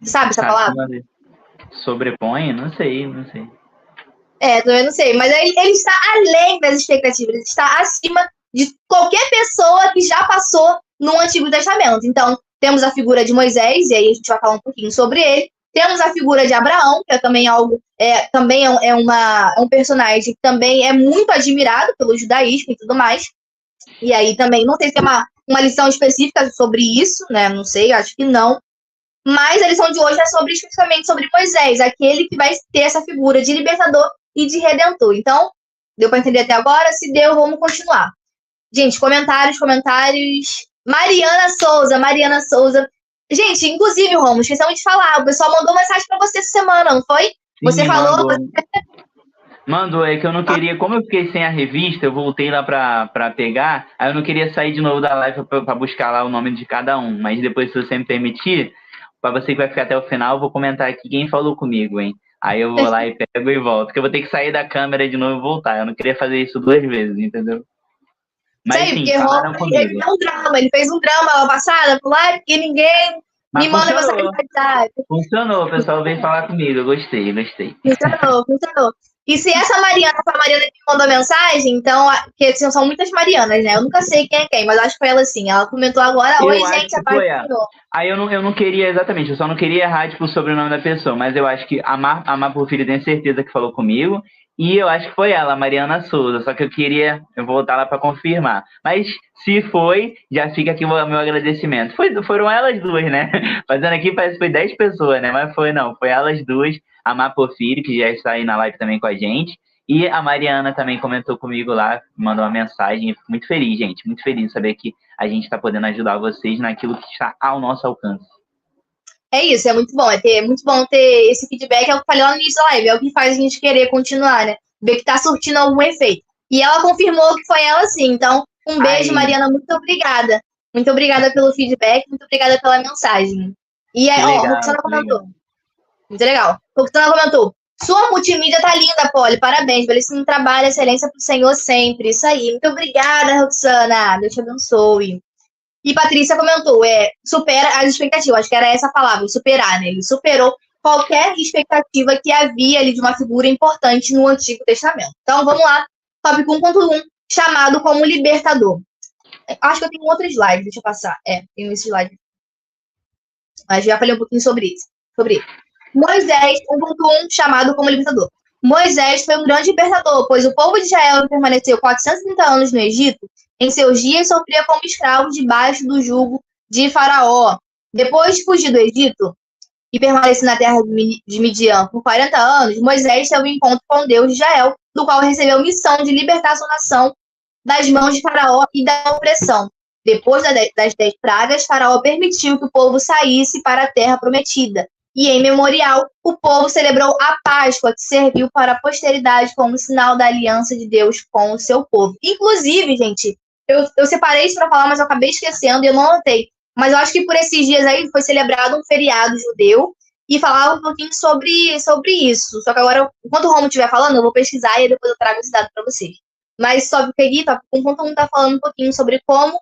Sabe essa palavra? Sobrepõe? Não sei. Também não sei. Mas ele está além das expectativas. Ele está acima de qualquer pessoa que já passou no Antigo Testamento. Então, temos a figura de Moisés, e aí a gente vai falar um pouquinho sobre ele. Temos a figura de Abraão, que é também um personagem que também é muito admirado pelo judaísmo e tudo mais. E aí também, não sei se tem uma lição específica sobre isso, né? Não sei, acho que não. Mas a lição de hoje é especificamente sobre Moisés, aquele que vai ter essa figura de libertador e de redentor. Então, deu para entender até agora? Se deu, vamos continuar. Gente, comentários. Mariana Souza. Gente, inclusive, Romulo, esquecemos de falar. O pessoal mandou mensagem para você essa semana, não foi? Sim, você falou. Mandou, é que eu não queria, como eu fiquei sem a revista, eu voltei lá pra pegar, aí eu não queria sair de novo da live pra buscar lá o nome de cada um. Mas depois, se você me permitir, pra você que vai ficar até o final, eu vou comentar aqui quem falou comigo, hein? Aí eu vou lá e pego e volto. Porque eu vou ter que sair da câmera de novo e voltar. Eu não queria fazer isso 2 vezes, entendeu? Mas sei, sim, porque falaram comigo. Ele fez um drama lá passada, por lá, e ninguém me manda mensagem. Funcionou, o pessoal veio falar comigo, eu gostei. Funcionou. E se essa Mariana foi a Mariana que me mandou mensagem, então, porque são muitas Marianas, né? Eu nunca sei quem é quem, mas acho que foi ela sim. Ela comentou agora, oi, gente, a parte do... Aí eu não queria exatamente, eu só não queria errar, tipo, o sobrenome da pessoa, mas eu acho que a Mar Porfírio tenho certeza que falou comigo, e eu acho que foi ela, Mariana Souza, só que eu voltar lá para confirmar. Mas se foi, já fica aqui o meu agradecimento. Foram elas duas, né? Fazendo aqui parece que foi 10 pessoas, né? Mas foi elas duas, a Mar Porfírio, que já está aí na live também com a gente, E a Mariana também comentou comigo lá, mandou uma mensagem. Fico muito feliz, gente. Muito feliz de saber que a gente está podendo ajudar vocês naquilo que está ao nosso alcance. É isso, é muito bom. Muito bom ter esse feedback, é o que eu falei lá no início da live, é o que faz a gente querer continuar, né? Ver que tá surtindo algum efeito. E ela confirmou que foi ela sim. Então, um beijo, Aí. Mariana, muito obrigada. Muito obrigada pelo feedback, muito obrigada pela mensagem. E aí, Que ó, legal, Roxana que legal. comentou. Muito legal. Roxana comentou. Sua multimídia tá linda, Polly. Parabéns. Belíssimo trabalho, excelência pro Senhor sempre. Isso aí. Muito obrigada, Roxana. Deus te abençoe. E Patrícia comentou, supera as expectativas. Acho que era essa a palavra, superar, né? Ele superou qualquer expectativa que havia ali de uma figura importante no Antigo Testamento. Então, vamos lá. Tópico 1.1, chamado como libertador. Acho que eu tenho outro slide, deixa eu passar. Tenho esse slide. Mas já falei um pouquinho sobre isso. Moisés, 1.1, chamado como libertador. Moisés foi um grande libertador, pois o povo de Israel permaneceu 430 anos no Egito. Em seus dias sofria como escravos debaixo do jugo de Faraó. Depois de fugir do Egito e permanecer na terra de Midian por 40 anos, Moisés teve um encontro com Deus de Israel, do qual recebeu missão de libertar sua nação das mãos de Faraó e da opressão. Depois das 10 pragas, Faraó permitiu que o povo saísse para a terra prometida. E em memorial, o povo celebrou a Páscoa, que serviu para a posteridade como sinal da aliança de Deus com o seu povo. Inclusive, gente, eu separei isso para falar, mas eu acabei esquecendo e eu não anotei. Mas eu acho que por esses dias aí foi celebrado um feriado judeu e falava um pouquinho sobre isso. Só que agora, enquanto o Romo estiver falando, eu vou pesquisar e depois eu trago esse dado para vocês. Mas só que aqui, enquanto um está falando um pouquinho sobre como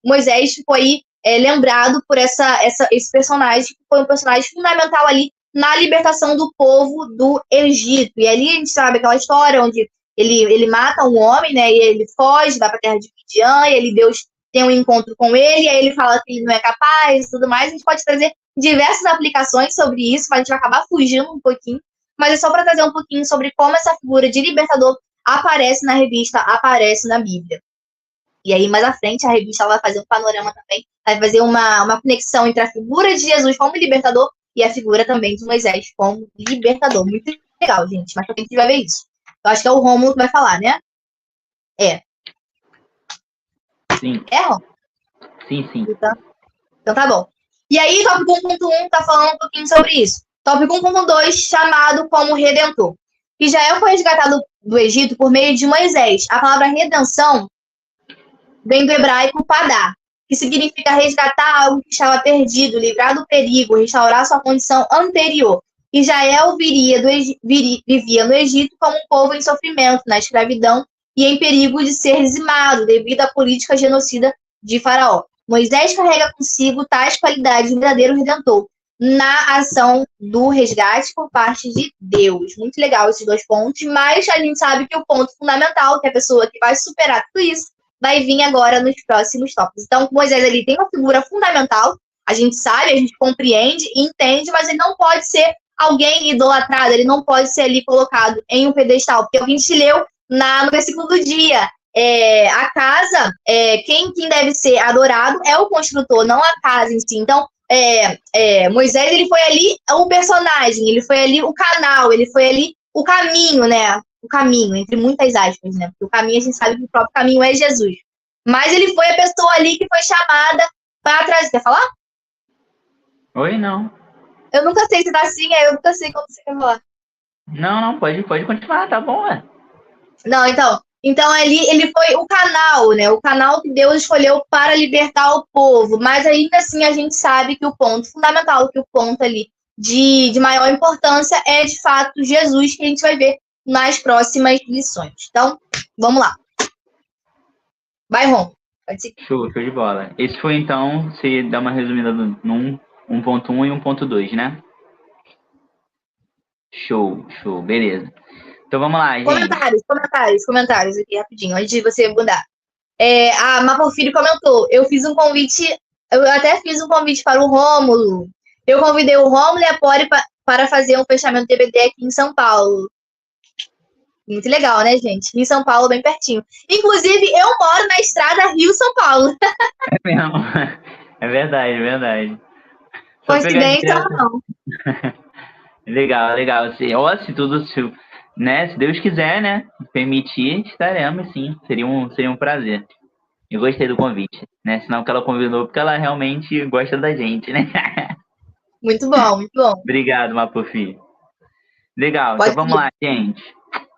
Moisés ficou aí lembrado por esse personagem, que foi um personagem fundamental ali na libertação do povo do Egito. E ali a gente sabe aquela história onde ele mata um homem, né? E ele foge, vai para a terra de Midian, e Deus tem um encontro com ele, e aí ele fala que ele não é capaz e tudo mais. A gente pode trazer diversas aplicações sobre isso, mas a gente vai acabar fugindo um pouquinho. Mas é só para trazer um pouquinho sobre como essa figura de libertador aparece na revista, aparece na Bíblia. E aí, mais à frente, a revista vai fazer um panorama também, vai fazer uma conexão entre a figura de Jesus como libertador e a figura também de Moisés como libertador. Muito legal, gente. Mas pra gente vai ver isso. Eu acho que é o Rômulo que vai falar, né? Sim. Romulo? Sim. Então tá bom. E aí, tópico 1.1 tá falando um pouquinho sobre isso. Tópico 1.2, chamado como redentor. Israel foi resgatado do Egito por meio de Moisés. A palavra redenção vem do hebraico padá, que significa resgatar algo que estava perdido, livrar do perigo, restaurar sua condição anterior. Israel vivia no Egito como um povo em sofrimento, na escravidão e em perigo de ser dizimado devido à política genocida de Faraó. Moisés carrega consigo tais qualidades de verdadeiro redentor na ação do resgate por parte de Deus. Muito legal esses dois pontos, mas a gente sabe que o ponto fundamental, que a pessoa que vai superar tudo isso, vai vir agora nos próximos tópicos. Então, Moisés ele tem uma figura fundamental, a gente sabe, a gente compreende e entende, mas ele não pode ser alguém idolatrado, ele não pode ser ali colocado em um pedestal, porque a gente leu no versículo do dia, a casa, quem deve ser adorado é o construtor, não a casa em si. Então, Moisés ele foi ali o personagem, ele foi ali o canal, ele foi ali o caminho, né? O caminho, entre muitas aspas, né? Porque o caminho a gente sabe que o próprio caminho é Jesus. Mas ele foi a pessoa ali que foi chamada para trazer. Quer falar? Oi, não. Eu nunca sei se tá assim, eu nunca sei quando você quer falar. Não, pode continuar, tá bom, Não, então ali ele foi o canal, né? O canal que Deus escolheu para libertar o povo. Mas ainda assim a gente sabe que o ponto fundamental, que o ponto ali de maior importância é de fato Jesus, que a gente vai ver nas próximas lições. Então, vamos lá. Vai, Ron. Pode seguir. Show de bola. Esse foi então, se dá uma resumida no 1.1 e 1.2, né? Show, beleza. Então vamos lá, gente. Comentários aqui rapidinho, antes de você mudar. A Mapofilho comentou, eu até fiz um convite para o Rômulo. Eu convidei o Rômulo e a Pori para fazer um fechamento de DVD aqui em São Paulo. Muito legal, né, gente? Em São Paulo, bem pertinho. Inclusive, eu moro na estrada Rio-São Paulo. É mesmo. É verdade. Coincidência ou não? Legal. Se né? Se Deus quiser, né? Permitir, estaremos sim. Seria um prazer. Eu gostei do convite, né? Senão que ela convidou porque ela realmente gosta da gente, né? Muito bom, muito bom. Obrigado, Mapufi. Legal, então Pode vamos ir. lá, gente.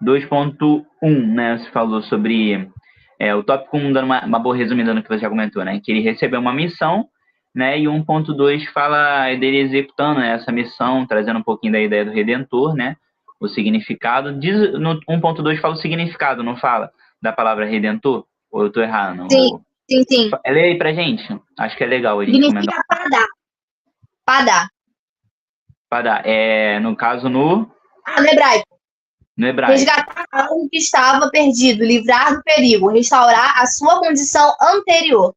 2.1, né? Você falou sobre o tópico 1, dando uma boa resumida no que você já comentou, né? Que ele recebeu uma missão, né? E 1.2 fala dele executando, né, essa missão, trazendo um pouquinho da ideia do Redentor, né? O significado. No 1.2 fala o significado, não fala da palavra Redentor? Ou eu tô errado? Sim, sim, sim. Lê aí pra gente. Acho que é legal a gente comentar. Significa padá. Padá. Padá. No caso, No hebraico. no hebraico. Resgatar algo que estava perdido, livrar do perigo, restaurar a sua condição anterior.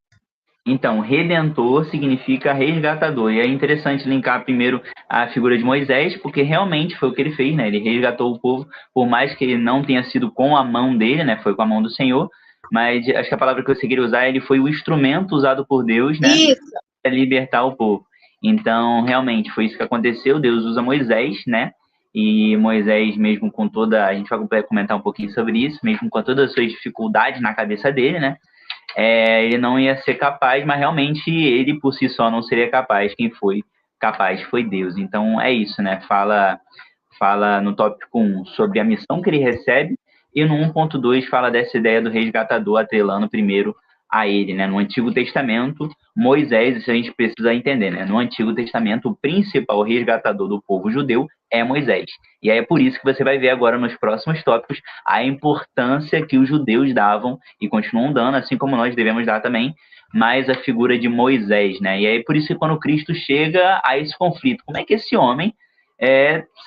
Então, redentor significa resgatador. E é interessante linkar primeiro a figura de Moisés, porque realmente foi o que ele fez, né? Ele resgatou o povo, por mais que ele não tenha sido com a mão dele, né? Foi com a mão do Senhor. Mas acho que a palavra que eu queria usar, ele foi o instrumento usado por Deus, né? Isso. Para libertar o povo. Então, realmente, foi isso que aconteceu. Deus usa Moisés, né? E Moisés, mesmo com toda... A gente vai comentar um pouquinho sobre isso, mesmo com todas as suas dificuldades na cabeça dele, né? Ele não ia ser capaz, mas realmente ele por si só não seria capaz. Quem foi capaz foi Deus. Então é isso, né? Fala no tópico 1 sobre a missão que ele recebe, e no 1.2 fala dessa ideia do resgatador atrelando primeiro a ele, né? No Antigo Testamento, Moisés, isso a gente precisa entender, né? No Antigo Testamento, o principal resgatador do povo judeu é Moisés. E aí é por isso que você vai ver agora nos próximos tópicos a importância que os judeus davam e continuam dando, assim como nós devemos dar também, mais a figura de Moisés, né? E aí é por isso que quando Cristo chega a esse conflito, como é que esse homem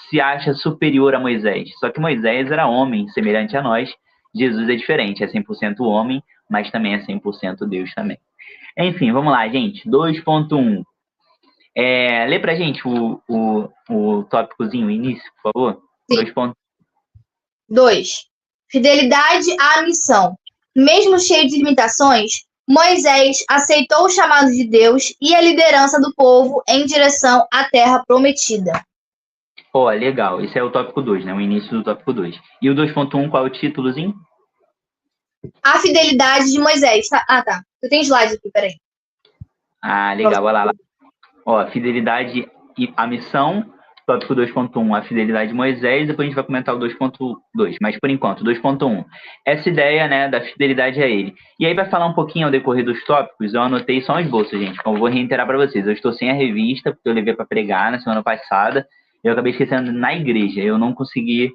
se acha superior a Moisés? Só que Moisés era homem, semelhante a nós. Jesus é diferente, é 100% homem, mas também é 100% Deus também. Enfim, vamos lá, gente. 2.1. Lê pra gente o tópicozinho, o início, por favor. 2. Fidelidade à missão. Mesmo cheio de limitações, Moisés aceitou o chamado de Deus e a liderança do povo em direção à terra prometida. Legal. Esse é o tópico 2, né? O início do tópico 2. E o 2.1, qual é o títulozinho? A fidelidade de Moisés. Tá. Eu tenho slide aqui, peraí. Legal. Olha lá. Fidelidade e a missão. Tópico 2.1, a fidelidade de Moisés. Depois a gente vai comentar o 2.2. Mas, por enquanto, 2.1. Essa ideia, né, da fidelidade a ele. E aí vai falar um pouquinho ao decorrer dos tópicos. Eu anotei só um esboço, gente. Então, eu vou reiterar para vocês. Eu estou sem a revista, porque eu levei para pregar na semana passada. Eu acabei esquecendo na igreja. Eu não consegui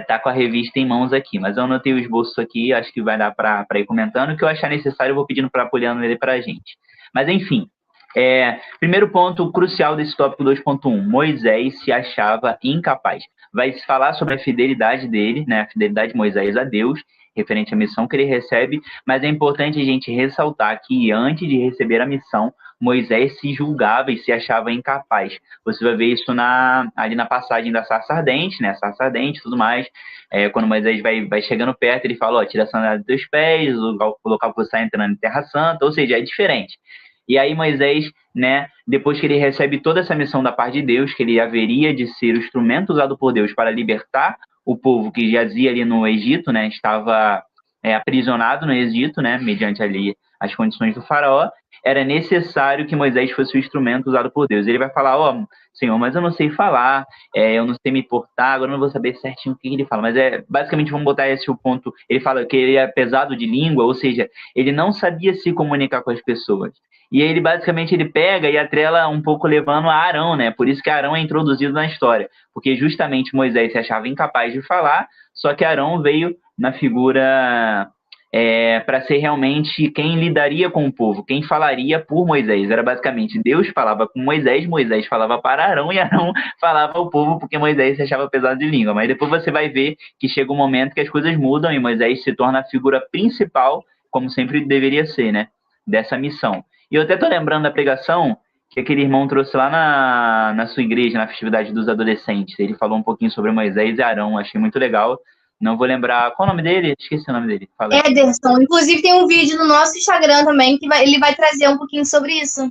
tá com a revista em mãos aqui. Mas eu anotei o esboço aqui. Acho que vai dar para ir comentando. O que eu achar necessário, eu vou pedindo para a Poliana ler para a gente. Mas, enfim. Primeiro ponto crucial desse tópico 2.1, Moisés se achava incapaz. Vai se falar sobre a fidelidade dele, né, a fidelidade de Moisés a Deus, referente à missão que ele recebe, mas é importante a gente ressaltar que antes de receber a missão, Moisés se julgava e se achava incapaz. Você vai ver isso ali na passagem da sarça ardente, né, sarça ardente e tudo mais. Quando Moisés vai chegando perto, ele fala, tira a sandália dos teus pés, o local que você está entrando em Terra Santa, ou seja, é diferente. E aí Moisés, né, depois que ele recebe toda essa missão da parte de Deus, que ele haveria de ser o instrumento usado por Deus para libertar o povo que jazia ali no Egito, né, estava aprisionado no Egito, né, mediante ali as condições do faraó, era necessário que Moisés fosse o instrumento usado por Deus. Ele vai falar, Senhor, mas eu não sei falar, eu não sei me portar, agora eu não vou saber certinho o que ele fala, mas basicamente vamos botar esse o ponto, ele fala que ele é pesado de língua, ou seja, ele não sabia se comunicar com as pessoas. E aí ele basicamente pega e atrela um pouco levando a Arão, né? Por isso que Arão é introduzido na história, porque justamente Moisés se achava incapaz de falar, só que Arão veio na figura para ser realmente quem lidaria com o povo, quem falaria por Moisés. Era basicamente Deus falava com Moisés, Moisés falava para Arão e Arão falava ao povo porque Moisés se achava pesado de língua. Mas depois você vai ver que chega um momento que as coisas mudam e Moisés se torna a figura principal, como sempre deveria ser, né? Dessa missão. E eu até tô lembrando da pregação que aquele irmão trouxe lá na sua igreja, na festividade dos adolescentes. Ele falou um pouquinho sobre Moisés e Arão, achei muito legal. Não vou lembrar, qual o nome dele? Esqueci o nome dele. Fala. Ederson. Inclusive tem um vídeo no nosso Instagram também, que ele vai trazer um pouquinho sobre isso.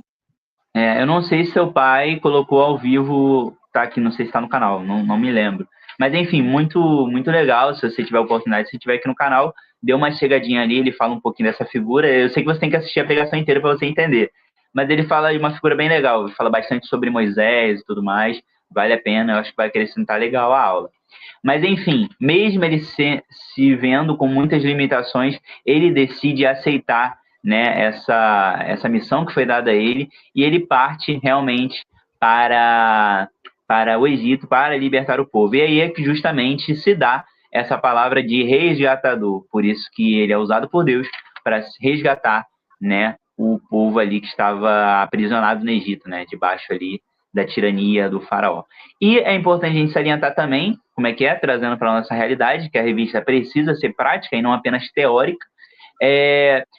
Eu não sei se seu pai colocou ao vivo, tá aqui, não sei se tá no canal, não me lembro. Mas, enfim, muito, muito legal. Se você tiver oportunidade, se estiver aqui no canal, dê uma chegadinha ali, ele fala um pouquinho dessa figura. Eu sei que você tem que assistir a pregação inteira para você entender. Mas ele fala de uma figura bem legal, ele fala bastante sobre Moisés e tudo mais. Vale a pena, eu acho que vai acrescentar legal a aula. Mas, enfim, mesmo ele se vendo com muitas limitações, ele decide aceitar, né, essa missão que foi dada a ele, e ele parte realmente para o Egito, para libertar o povo. E aí é que justamente se dá essa palavra de resgatador, por isso que ele é usado por Deus para resgatar, né, o povo ali que estava aprisionado no Egito, né, debaixo ali da tirania do faraó. E é importante a gente salientar também, como é que é, trazendo para a nossa realidade, que a revista precisa ser prática e não apenas teórica.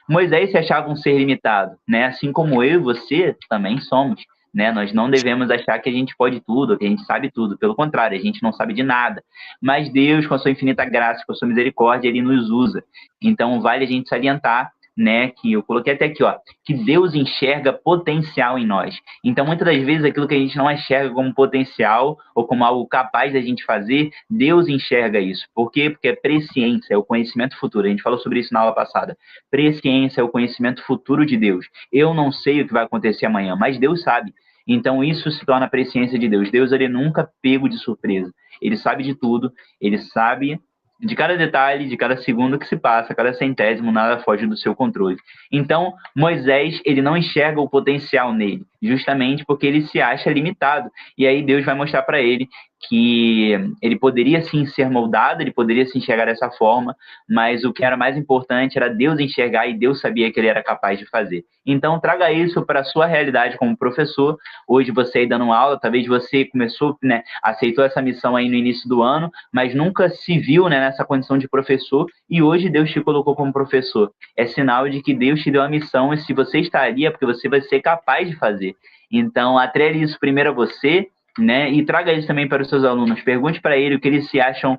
Moisés se achava um ser limitado, né? Assim como eu e você também somos, né? Nós não devemos achar que a gente pode tudo, que a gente sabe tudo. Pelo contrário, a gente não sabe de nada. Mas Deus, com a sua infinita graça, com a sua misericórdia, Ele nos usa. Então, vale a gente salientar, né, que eu coloquei até aqui, ó, que Deus enxerga potencial em nós. Então, muitas das vezes, aquilo que a gente não enxerga como potencial ou como algo capaz da gente fazer, Deus enxerga isso. Por quê? Porque é presciência, é o conhecimento futuro. A gente falou sobre isso na aula passada. Presciência é o conhecimento futuro de Deus. Eu não sei o que vai acontecer amanhã, mas Deus sabe. Então, isso se torna a presciência de Deus. Deus, ele nunca pego de surpresa. Ele sabe de tudo, ele sabe de cada detalhe, de cada segundo que se passa, cada centésimo, nada foge do seu controle. Então, Moisés, ele não enxerga o potencial nele, justamente porque ele se acha limitado. E aí Deus vai mostrar para ele que ele poderia sim ser moldado, ele poderia se enxergar dessa forma, mas o que era mais importante era Deus enxergar e Deus sabia que ele era capaz de fazer. Então, traga isso para a sua realidade como professor. Hoje você aí dando aula, talvez você começou, né, aceitou essa missão aí no início do ano, mas nunca se viu, né, nessa condição de professor, e hoje Deus te colocou como professor. É sinal de que Deus te deu a missão, e se você estaria, é porque você vai ser capaz de fazer. Então, atrele isso primeiro a você, né, e traga isso também para os seus alunos. Pergunte para ele o que eles se acham.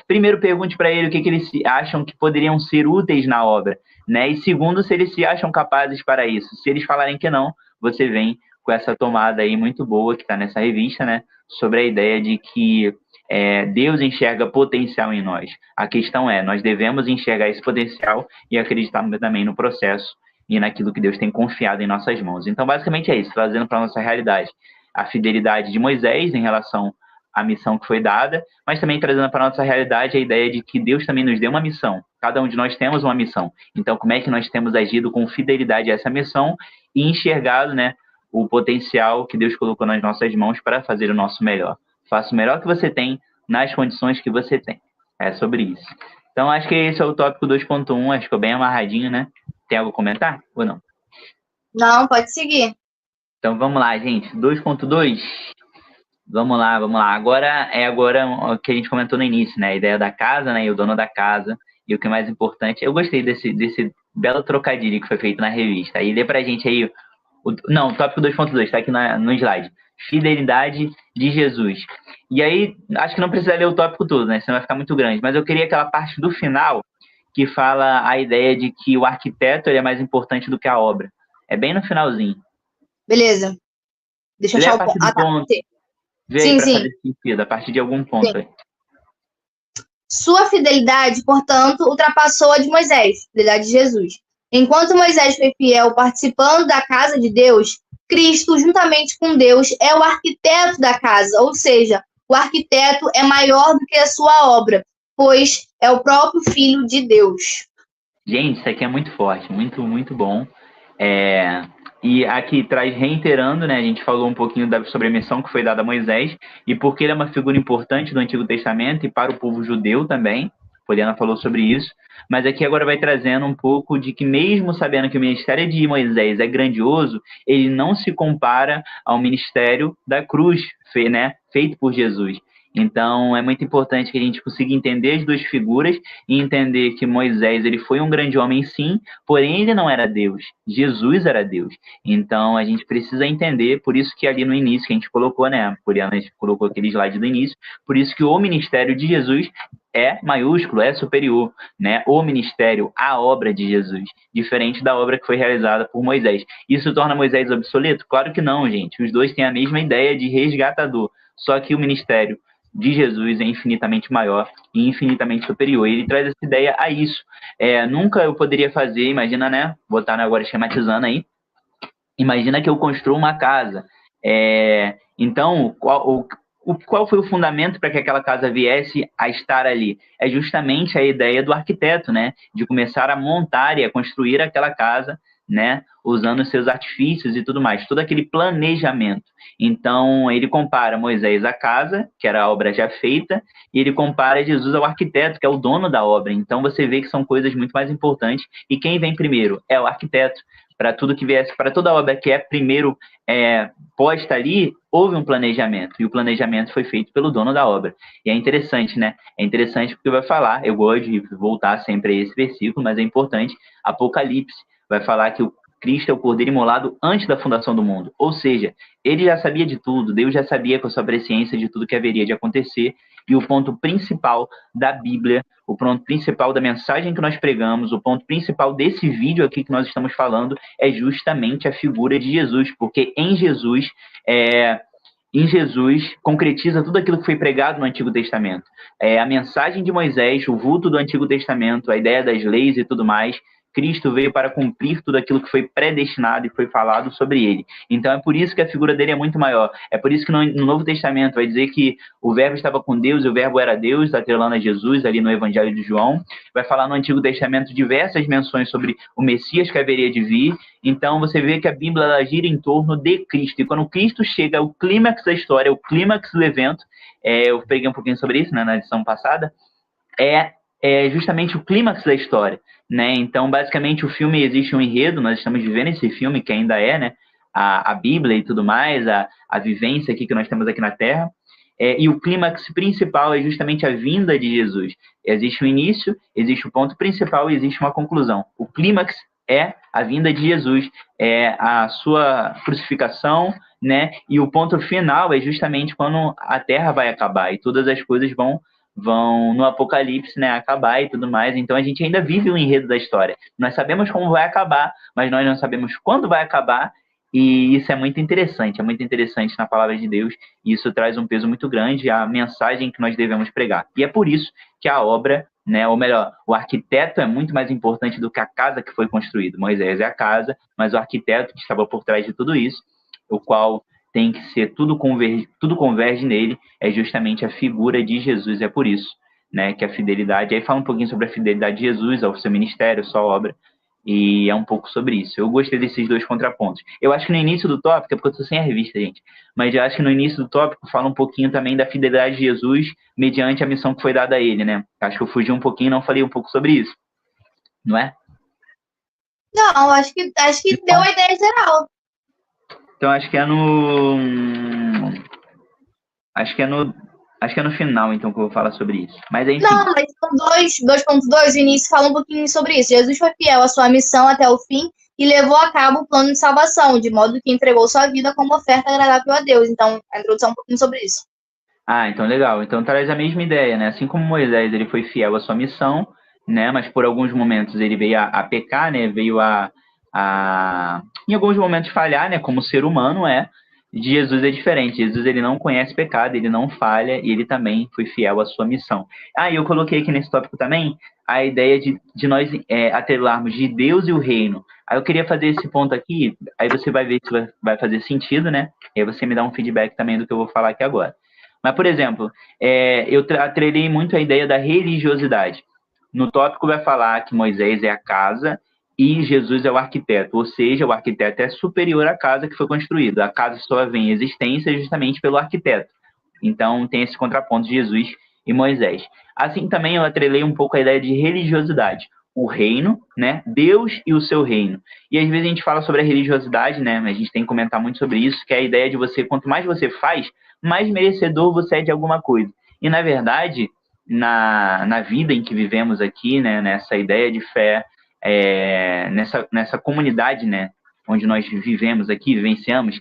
Primeiro, pergunte para ele o que eles se acham que poderiam ser úteis na obra, né? E segundo, se eles se acham capazes para isso. Se eles falarem que não, você vem com essa tomada aí muito boa que está nessa revista, né? Sobre a ideia de que Deus enxerga potencial em nós. A questão é, nós devemos enxergar esse potencial e acreditar também no processo e naquilo que Deus tem confiado em nossas mãos. Então, basicamente é isso, trazendo para a nossa realidade a fidelidade de Moisés em relação à missão que foi dada, mas também trazendo para a nossa realidade a ideia de que Deus também nos deu uma missão. Cada um de nós temos uma missão. Então, como é que nós temos agido com fidelidade a essa missão e enxergado, né, o potencial que Deus colocou nas nossas mãos para fazer o nosso melhor. Faça o melhor que você tem nas condições que você tem. É sobre isso. Então, acho que esse é o tópico 2.1. Acho que ficou bem amarradinho, né? Tem algo a comentar ou não? Não, pode seguir. Então, vamos lá, gente. 2.2. Vamos lá. Agora o que a gente comentou no início, né? A ideia da casa, né? E o dono da casa. E o que é mais importante, eu gostei desse belo trocadilho que foi feito na revista. Aí lê pra gente aí. O tópico 2.2, está aqui no slide. Fidelidade de Jesus. E aí, acho que não precisa ler o tópico todo, né? Senão vai ficar muito grande. Mas eu queria aquela parte do final que fala a ideia de que o arquiteto ele é mais importante do que a obra. É bem no finalzinho. Beleza. Deixa eu achar o ponto. Vê aí para fazer sentido, a partir de algum ponto. Aí. Sua fidelidade, portanto, ultrapassou a de Moisés, fidelidade de Jesus. Enquanto Moisés foi fiel participando da casa de Deus, Cristo, juntamente com Deus, é o arquiteto da casa, ou seja, o arquiteto é maior do que a sua obra, pois é o próprio Filho de Deus. Gente, isso aqui é muito forte, muito, muito bom. E aqui traz, reiterando, né, a gente falou um pouquinho sobre a missão que foi dada a Moisés, e porque ele é uma figura importante do Antigo Testamento e para o povo judeu também, Poliana falou sobre isso, mas aqui agora vai trazendo um pouco de que mesmo sabendo que o ministério de Moisés é grandioso, ele não se compara ao ministério da cruz, né, feito por Jesus. Então, é muito importante que a gente consiga entender as duas figuras e entender que Moisés ele foi um grande homem, sim, porém ele não era Deus. Jesus era Deus. Então, a gente precisa entender, por isso que ali no início que a gente colocou, né, a Poliana colocou aquele slide do início, por isso que o ministério de Jesus é maiúsculo, é superior, né? O ministério, a obra de Jesus, diferente da obra que foi realizada por Moisés. Isso torna Moisés obsoleto? Claro que não, gente. Os dois têm a mesma ideia de resgatador. Só que o ministério de Jesus é infinitamente maior e infinitamente superior. Ele traz essa ideia a isso. Nunca eu poderia fazer, imagina, né? Botar agora esquematizando aí. Imagina que eu construo uma casa. Então, qual foi o fundamento para que aquela casa viesse a estar ali? É justamente a ideia do arquiteto, né? De começar a montar e a construir aquela casa, né? Usando seus artifícios e tudo mais, todo aquele planejamento. Então, ele compara Moisés à casa, que era a obra já feita, e ele compara Jesus ao arquiteto, que é o dono da obra. Então, você vê que são coisas muito mais importantes. E quem vem primeiro é o arquiteto. Para tudo que viesse, para toda obra que é primeiro posta ali, houve um planejamento, e o planejamento foi feito pelo dono da obra. E é interessante, né? É interessante porque vai falar, eu gosto de voltar sempre a esse versículo, mas é importante, Apocalipse vai falar que o Cristo é o Cordeiro imolado antes da fundação do mundo. Ou seja, ele já sabia de tudo, Deus já sabia com a sua presciência de tudo que haveria de acontecer, e o ponto principal da Bíblia, o ponto principal da mensagem que nós pregamos, o ponto principal desse vídeo aqui que nós estamos falando é justamente a figura de Jesus, porque em Jesus concretiza tudo aquilo que foi pregado no Antigo Testamento. A mensagem de Moisés, o vulto do Antigo Testamento, a ideia das leis e tudo mais, Cristo veio para cumprir tudo aquilo que foi predestinado e foi falado sobre ele. Então é por isso que a figura dele é muito maior. É por isso que no Novo Testamento vai dizer que o verbo estava com Deus e o verbo era Deus, atrelando a Jesus ali no Evangelho de João. Vai falar no Antigo Testamento diversas menções sobre o Messias que haveria de vir. Então você vê que a Bíblia ela gira em torno de Cristo. E quando Cristo chega ao clímax da história, o clímax do evento, eu preguei um pouquinho sobre isso, né, na edição passada, é justamente o clímax da história, né? Então, basicamente, o filme existe um enredo, nós estamos vivendo esse filme, que ainda né? A Bíblia e tudo mais, a vivência aqui que nós temos aqui na Terra, e o clímax principal é justamente a vinda de Jesus. Existe um início, existe o ponto principal e existe uma conclusão. O clímax é a vinda de Jesus, é a sua crucificação, né? E o ponto final é justamente quando a Terra vai acabar e todas as coisas vão no Apocalipse, né, acabar e tudo mais. Então a gente ainda vive o enredo da história. Nós sabemos como vai acabar, mas nós não sabemos quando vai acabar, e isso é muito interessante na palavra de Deus, e isso traz um peso muito grande à mensagem que nós devemos pregar. E é por isso que a obra, né, ou melhor, o arquiteto é muito mais importante do que a casa que foi construída. Moisés é a casa, mas o arquiteto que estava por trás de tudo isso, o qual tem que ser, tudo converge nele, é justamente a figura de Jesus. É por isso, né, que a fidelidade, aí fala um pouquinho sobre a fidelidade de Jesus ao seu ministério, à sua obra, e é um pouco sobre isso. Eu gostei desses dois contrapontos. Eu acho que no início do tópico, é porque eu estou sem a revista, gente, mas eu acho que no início do tópico fala um pouquinho também da fidelidade de Jesus mediante a missão que foi dada a ele, né? Acho que eu fugi um pouquinho e não falei um pouco sobre isso, não é? Não, acho que deu a ideia geral. Então acho que é no final, então, que eu vou falar sobre isso. Mas enfim. Não, mas no 2.2, o início fala um pouquinho sobre isso. Jesus foi fiel à sua missão até o fim e levou a cabo o plano de salvação, de modo que entregou sua vida como oferta agradável a Deus. Então, a introdução é um pouquinho sobre isso. Então legal. Então traz a mesma ideia, né? Assim como Moisés, ele foi fiel à sua missão, né? Mas por alguns momentos ele veio a pecar, né? Veio em alguns momentos falhar, né? Como ser humano de Jesus é diferente. Jesus ele não conhece pecado, ele não falha e ele também foi fiel à sua missão. E eu coloquei aqui nesse tópico também a ideia de nós atrelarmos de Deus e o reino. Aí eu queria fazer esse ponto aqui, aí você vai ver se vai fazer sentido, né? E aí você me dá um feedback também do que eu vou falar aqui agora. Mas, por exemplo, eu atrelei muito a ideia da religiosidade. No tópico vai falar que Moisés é a casa e Jesus é o arquiteto, ou seja, o arquiteto é superior à casa que foi construída. A casa só vem em existência justamente pelo arquiteto. Então, tem esse contraponto de Jesus e Moisés. Assim também eu atrelei um pouco a ideia de religiosidade. O reino, né? Deus e o seu reino. E às vezes a gente fala sobre a religiosidade, né? A gente tem que comentar muito sobre isso, que é a ideia de você, quanto mais você faz, mais merecedor você é de alguma coisa. E, na verdade, na vida em que vivemos aqui, né? Nessa ideia de fé, nessa comunidade, né, onde nós vivemos aqui, vivenciamos,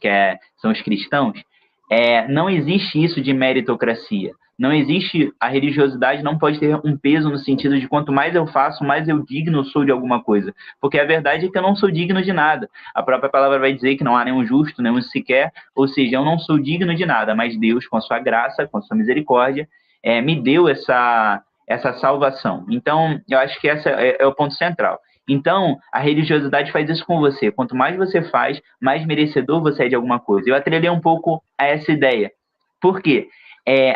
são os cristãos, não existe isso de meritocracia. Não existe, a religiosidade não pode ter um peso no sentido de quanto mais eu faço, mais eu digno sou de alguma coisa. Porque a verdade é que eu não sou digno de nada. A própria palavra vai dizer que não há nenhum justo, nenhum sequer, ou seja, eu não sou digno de nada, mas Deus, com a sua graça, com a sua misericórdia, me deu essa salvação. Então, eu acho que esse é o ponto central. Então, a religiosidade faz isso com você. Quanto mais você faz, mais merecedor você é de alguma coisa. Eu atrelei um pouco a essa ideia. Por quê?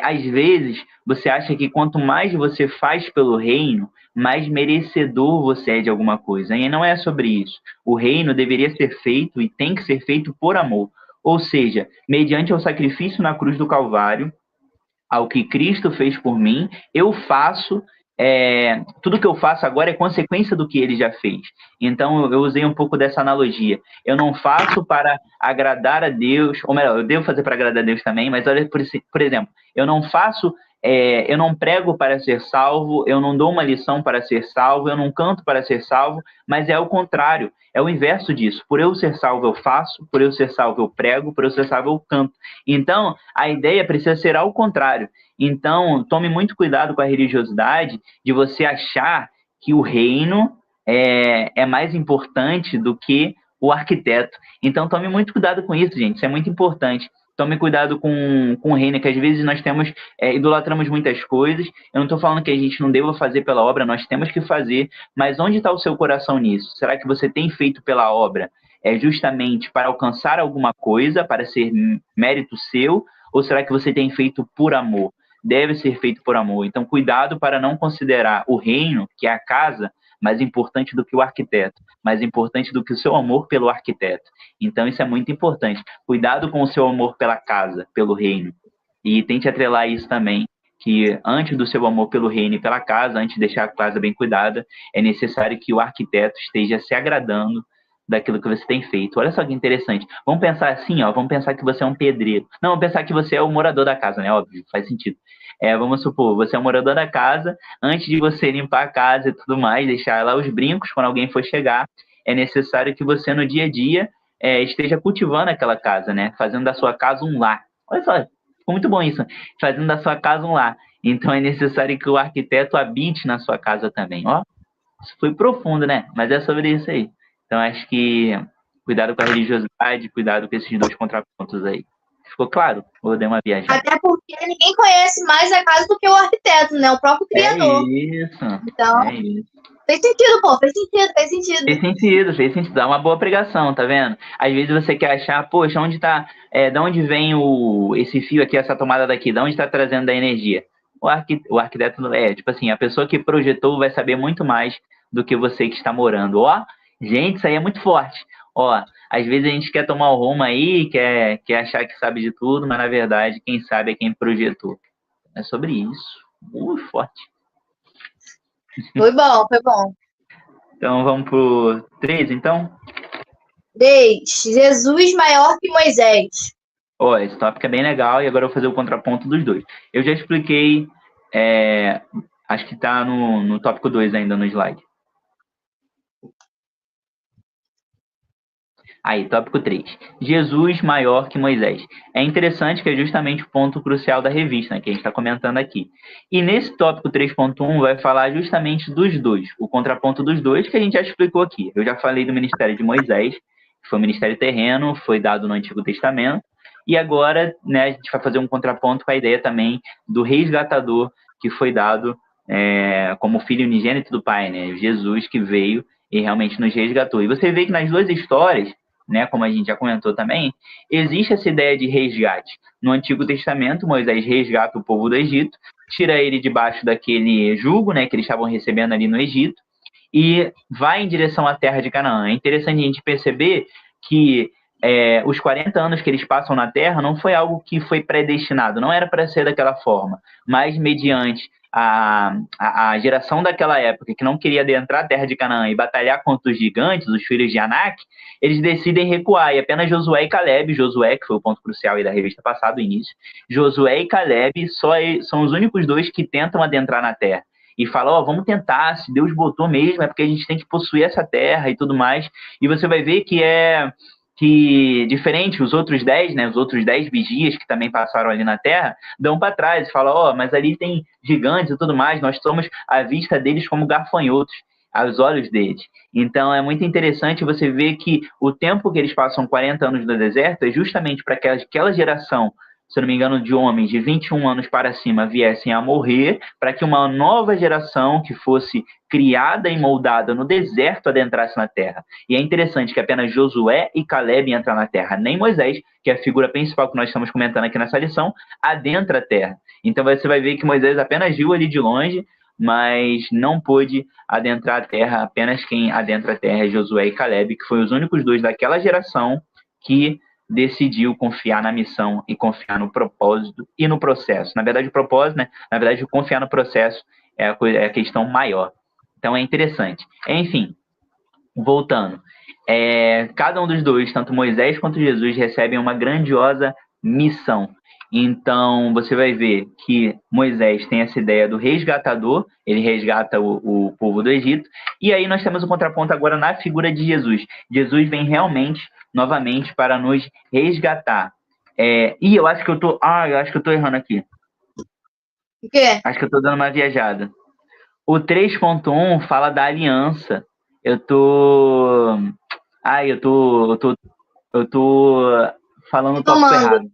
Às vezes, você acha que quanto mais você faz pelo reino, mais merecedor você é de alguma coisa. E não é sobre isso. O reino deveria ser feito e tem que ser feito por amor. Ou seja, mediante o sacrifício na cruz do Calvário, ao que Cristo fez por mim, eu faço, tudo que eu faço agora é consequência do que ele já fez. Então, eu usei um pouco dessa analogia. Eu não faço para agradar a Deus, ou melhor, eu devo fazer para agradar a Deus também, mas olha, por exemplo, eu não faço, eu não prego para ser salvo, eu não dou uma lição para ser salvo, eu não canto para ser salvo, mas é o contrário, é o inverso disso. Por eu ser salvo, eu faço, por eu ser salvo, eu prego, por eu ser salvo, eu canto. Então, a ideia precisa ser ao contrário. Então, tome muito cuidado com a religiosidade de você achar que o reino é mais importante do que o arquiteto. Então, tome muito cuidado com isso, gente. Isso é muito importante. Tome cuidado com o reino, que às vezes nós idolatramos muitas coisas. Eu não estou falando que a gente não deva fazer pela obra, nós temos que fazer, mas onde está o seu coração nisso? Será que você tem feito pela obra justamente para alcançar alguma coisa, para ser mérito seu, ou será que você tem feito por amor? Deve ser feito por amor. Então, cuidado para não considerar o reino, que é a casa, mais importante do que o arquiteto, mais importante do que o seu amor pelo arquiteto. Então, isso é muito importante. Cuidado com o seu amor pela casa, pelo reino. E tente atrelar isso também, que antes do seu amor pelo reino e pela casa, antes de deixar a casa bem cuidada, é necessário que o arquiteto esteja se agradando daquilo que você tem feito. Olha só que interessante. Vamos pensar assim, vamos pensar que você é um pedreiro. Não, vamos pensar que você é o morador da casa, né? Óbvio, faz sentido. Vamos supor, você é o morador da casa, antes de você limpar a casa e tudo mais, deixar lá os brincos quando alguém for chegar, é necessário que você no dia a dia esteja cultivando aquela casa, né? Fazendo da sua casa um lar. Olha só, ficou muito bom isso. Fazendo da sua casa um lar. Então é necessário que o arquiteto habite na sua casa também. Isso foi profundo, né? Mas é sobre isso aí. Então, acho que cuidado com a religiosidade, cuidado com esses dois contrapontos aí. Ficou claro? Ou dei uma viagem? Até porque ninguém conhece mais a casa do que o arquiteto, né? O próprio criador. Isso. Então, fez sentido, pô. Fez sentido. Fez sentido. Dá uma boa pregação, tá vendo? Às vezes você quer achar, poxa, onde tá... de onde vem esse fio aqui, essa tomada daqui? De onde tá trazendo a energia? O arquiteto, tipo assim, a pessoa que projetou vai saber muito mais do que você que está morando. Gente, isso aí é muito forte. Às vezes a gente quer tomar o rumo aí, quer achar que sabe de tudo, mas na verdade quem sabe é quem projetou. É sobre isso. Muito forte. Foi bom. Então vamos pro 3, então? 3. Jesus maior que Moisés. Esse tópico é bem legal e agora eu vou fazer o contraponto dos dois. Eu já expliquei, acho que está no tópico 2 ainda no slide. Aí, tópico 3. Jesus maior que Moisés. É interessante que é justamente o ponto crucial da revista, né, que a gente está comentando aqui. E nesse tópico 3.1 vai falar justamente dos dois, o contraponto dos dois que a gente já explicou aqui. Eu já falei do ministério de Moisés, que foi um ministério terreno, foi dado no Antigo Testamento, e agora, né, a gente vai fazer um contraponto com a ideia também do resgatador que foi dado como filho unigênito do Pai, né, Jesus que veio e realmente nos resgatou. E você vê que nas duas histórias, né, como a gente já comentou também, existe essa ideia de resgate. No Antigo Testamento, Moisés resgata o povo do Egito, tira ele debaixo daquele jugo, né, que eles estavam recebendo ali no Egito, e vai em direção à terra de Canaã. É interessante a gente perceber que os 40 anos que eles passam na terra não foi algo que foi predestinado, não era para ser daquela forma, mas mediante a geração daquela época que não queria adentrar a terra de Canaã e batalhar contra os gigantes, os filhos de Anak, eles decidem recuar, e apenas Josué e Caleb, Josué, que foi o ponto crucial aí da revista passada, o início, Josué e Caleb são os únicos dois que tentam adentrar na terra. E falam, vamos tentar, se Deus botou mesmo, é porque a gente tem que possuir essa terra e tudo mais. E você vai ver que que, diferente os outros 10, né, os outros 10 vigias que também passaram ali na Terra, dão para trás e falam, mas ali tem gigantes e tudo mais, nós somos à vista deles como gafanhotos, aos olhos deles. Então é muito interessante você ver que o tempo que eles passam 40 anos no deserto é justamente para que aquela geração, se eu não me engano, de homens de 21 anos para cima viessem a morrer, para que uma nova geração que fosse criada e moldada no deserto adentrasse na terra. E é interessante que apenas Josué e Caleb entram na terra, nem Moisés, que é a figura principal que nós estamos comentando aqui nessa lição, adentra a terra. Então você vai ver que Moisés apenas viu ali de longe, mas não pôde adentrar a terra. Apenas quem adentra a terra é Josué e Caleb, que foram os únicos dois daquela geração que decidiu confiar na missão e confiar no propósito e no processo. Na verdade, o propósito, né? Na verdade, confiar no processo é a questão maior. Então, é interessante. Enfim, voltando. Cada um dos dois, tanto Moisés quanto Jesus, recebem uma grandiosa missão. Então, você vai ver que Moisés tem essa ideia do resgatador, ele resgata o povo do Egito, e aí nós temos um contraponto agora na figura de Jesus. Jesus vem realmente, novamente, para nos resgatar. E eu acho que eu tô errando aqui. O quê? Acho que eu tô dando uma viajada. O 3.1 fala da aliança. Eu tô falando o tópico errado.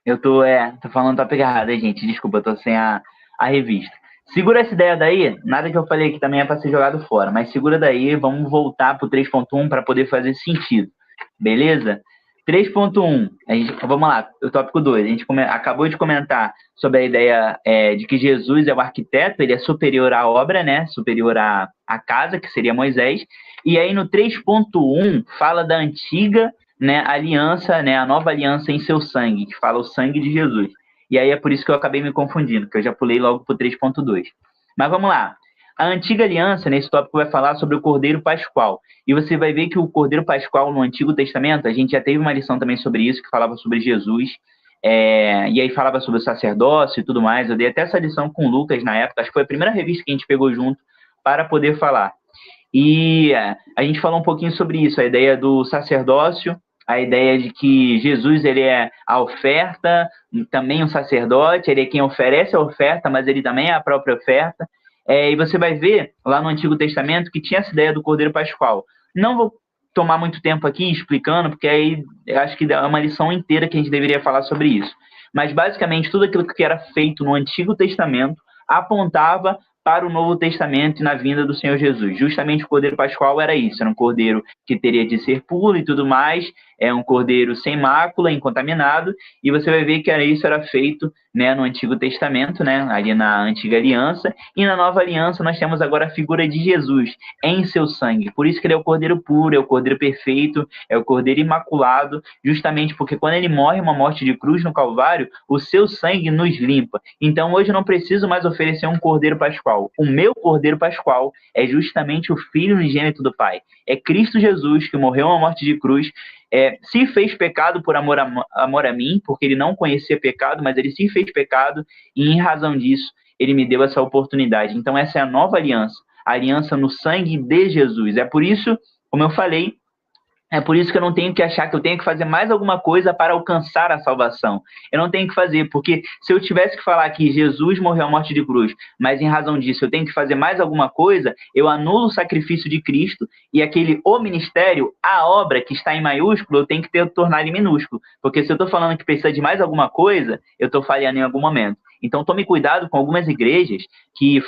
Eu tô falando o tópico errado, gente. Desculpa, eu tô sem a revista. Segura essa ideia daí. Nada que eu falei aqui também é para ser jogado fora, mas segura daí, vamos voltar pro 3.1 para poder fazer sentido. Beleza? 3.1, vamos lá, o tópico 2. A gente acabou de comentar sobre a ideia de que Jesus é o arquiteto, ele é superior à obra, né? Superior à casa, que seria Moisés. E aí no 3.1 fala da antiga, né, aliança, né, a nova aliança em seu sangue, que fala o sangue de Jesus. E aí é por isso que eu acabei me confundindo, que eu já pulei logo para o 3.2. Mas vamos lá. A antiga aliança, nesse tópico, vai falar sobre o Cordeiro Pascual. E você vai ver que o Cordeiro Pascual no Antigo Testamento, a gente já teve uma lição também sobre isso, que falava sobre Jesus, e aí falava sobre o sacerdócio e tudo mais. Eu dei até essa lição com o Lucas na época, acho que foi a primeira revista que a gente pegou junto para poder falar. E a gente falou um pouquinho sobre isso, a ideia do sacerdócio, a ideia de que Jesus ele é a oferta, também um sacerdote, ele é quem oferece a oferta, mas ele também é a própria oferta. E você vai ver lá no Antigo Testamento que tinha essa ideia do Cordeiro Pascual. Não vou tomar muito tempo aqui explicando, porque aí eu acho que é uma lição inteira que a gente deveria falar sobre isso. Mas basicamente tudo aquilo que era feito no Antigo Testamento apontava para o Novo Testamento e na vinda do Senhor Jesus. Justamente o Cordeiro Pascual era isso, era um cordeiro que teria de ser puro e tudo mais, um cordeiro sem mácula, incontaminado, e você vai ver que isso era feito, né, no Antigo Testamento, né, ali na Antiga Aliança, e na Nova Aliança nós temos agora a figura de Jesus em seu sangue. Por isso que ele é o cordeiro puro, é o cordeiro perfeito, é o cordeiro imaculado, justamente porque quando ele morre uma morte de cruz no Calvário, o seu sangue nos limpa. Então hoje eu não preciso mais oferecer um cordeiro pascual. O meu cordeiro pascual é justamente o Filho unigênito do Pai. É Cristo Jesus que morreu uma morte de cruz, se fez pecado por amor a mim, porque ele não conhecia pecado, mas ele se fez pecado, e em razão disso, ele me deu essa oportunidade. Então essa é a nova aliança, a aliança no sangue de Jesus. É por isso, como eu falei, é por isso que eu não tenho que achar que eu tenho que fazer mais alguma coisa para alcançar a salvação. Eu não tenho que fazer, porque se eu tivesse que falar que Jesus morreu a morte de cruz, mas em razão disso eu tenho que fazer mais alguma coisa, eu anulo o sacrifício de Cristo e o ministério, a obra que está em maiúsculo, eu tenho que tornar em minúsculo. Porque se eu estou falando que precisa de mais alguma coisa, eu estou falhando em algum momento. Então tome cuidado com algumas igrejas que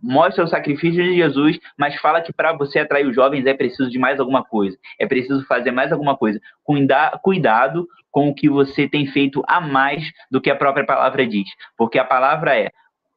mostra o sacrifício de Jesus, mas fala que para você atrair os jovens é preciso de mais alguma coisa, é preciso fazer mais alguma coisa. Cuidado com o que você tem feito a mais do que a própria palavra diz, porque a palavra é: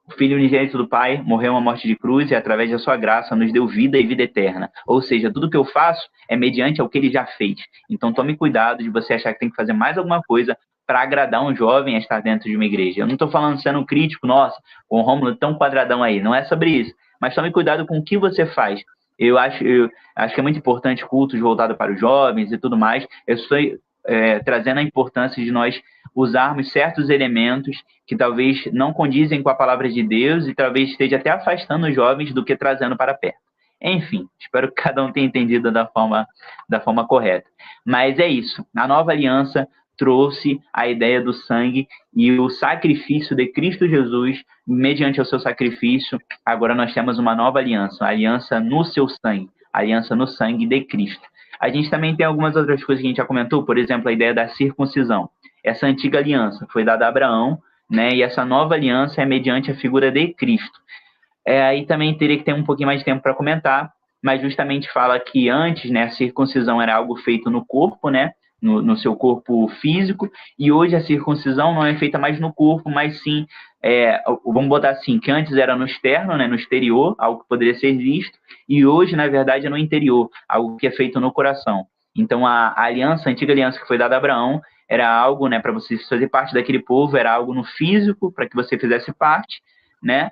o Filho unigênito do Pai morreu uma morte de cruz e através da sua graça nos deu vida e vida eterna. Ou seja, tudo que eu faço é mediante ao que ele já fez. Então tome cuidado de você achar que tem que fazer mais alguma coisa para agradar um jovem a estar dentro de uma igreja. Eu não estou falando sendo crítico, nossa, com o Rômulo tão quadradão aí. Não é sobre isso. Mas tome cuidado com o que você faz. Eu acho que é muito importante cultos voltados para os jovens e tudo mais. Eu estou trazendo a importância de nós usarmos certos elementos que talvez não condizem com a palavra de Deus e talvez esteja até afastando os jovens do que trazendo para perto. Enfim, espero que cada um tenha entendido da forma correta. Mas é isso. A nova aliança trouxe a ideia do sangue e o sacrifício de Cristo Jesus, mediante o seu sacrifício, agora nós temos uma nova aliança, a aliança no seu sangue, a aliança no sangue de Cristo. A gente também tem algumas outras coisas que a gente já comentou, por exemplo, a ideia da circuncisão. Essa antiga aliança foi dada a Abraão, né, e essa nova aliança é mediante a figura de Cristo. Aí também teria que ter um pouquinho mais de tempo para comentar, mas justamente fala que antes, né, a circuncisão era algo feito no corpo, né, no seu corpo físico, e hoje a circuncisão não é feita mais no corpo, mas sim, vamos botar assim, que antes era no externo, né, no exterior, algo que poderia ser visto, e hoje, na verdade, é no interior, algo que é feito no coração. Então, a aliança, a antiga aliança que foi dada a Abraão, era algo, né, para você fazer parte daquele povo, era algo no físico, para que você fizesse parte, né,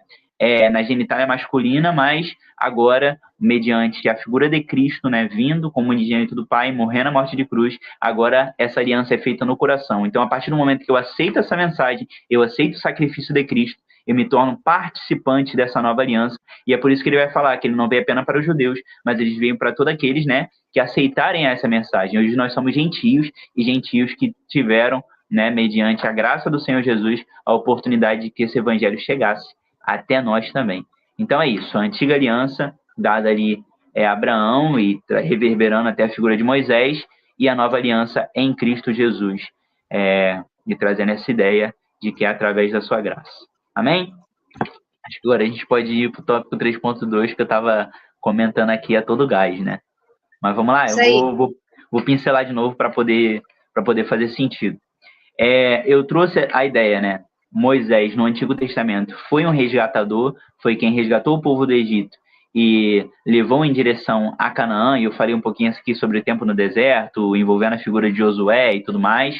na genitália masculina, mas agora, mediante a figura de Cristo, né, vindo como unigênito do Pai, morrendo na morte de cruz, agora essa aliança é feita no coração. Então, a partir do momento que eu aceito essa mensagem, eu aceito o sacrifício de Cristo, eu me torno participante dessa nova aliança, e é por isso que ele vai falar que ele não veio apenas para os judeus, mas eles veio para todos aqueles, né, que aceitarem essa mensagem. Hoje nós somos gentios, e gentios que tiveram, né, mediante a graça do Senhor Jesus, a oportunidade de que esse evangelho chegasse até nós também. Então é isso, a antiga aliança dada ali é Abraão e reverberando até a figura de Moisés, e a nova aliança em Cristo Jesus, e trazendo essa ideia de que é através da sua graça. Amém? Acho que agora a gente pode ir para o tópico 3.2, que eu estava comentando aqui a todo gás, né? Mas vamos lá, eu vou pincelar de novo para poder fazer sentido. Eu trouxe a ideia, né? Moisés, no Antigo Testamento, foi um resgatador, foi quem resgatou o povo do Egito e levou em direção a Canaã, e eu falei um pouquinho aqui sobre o tempo no deserto, envolvendo a figura de Josué e tudo mais,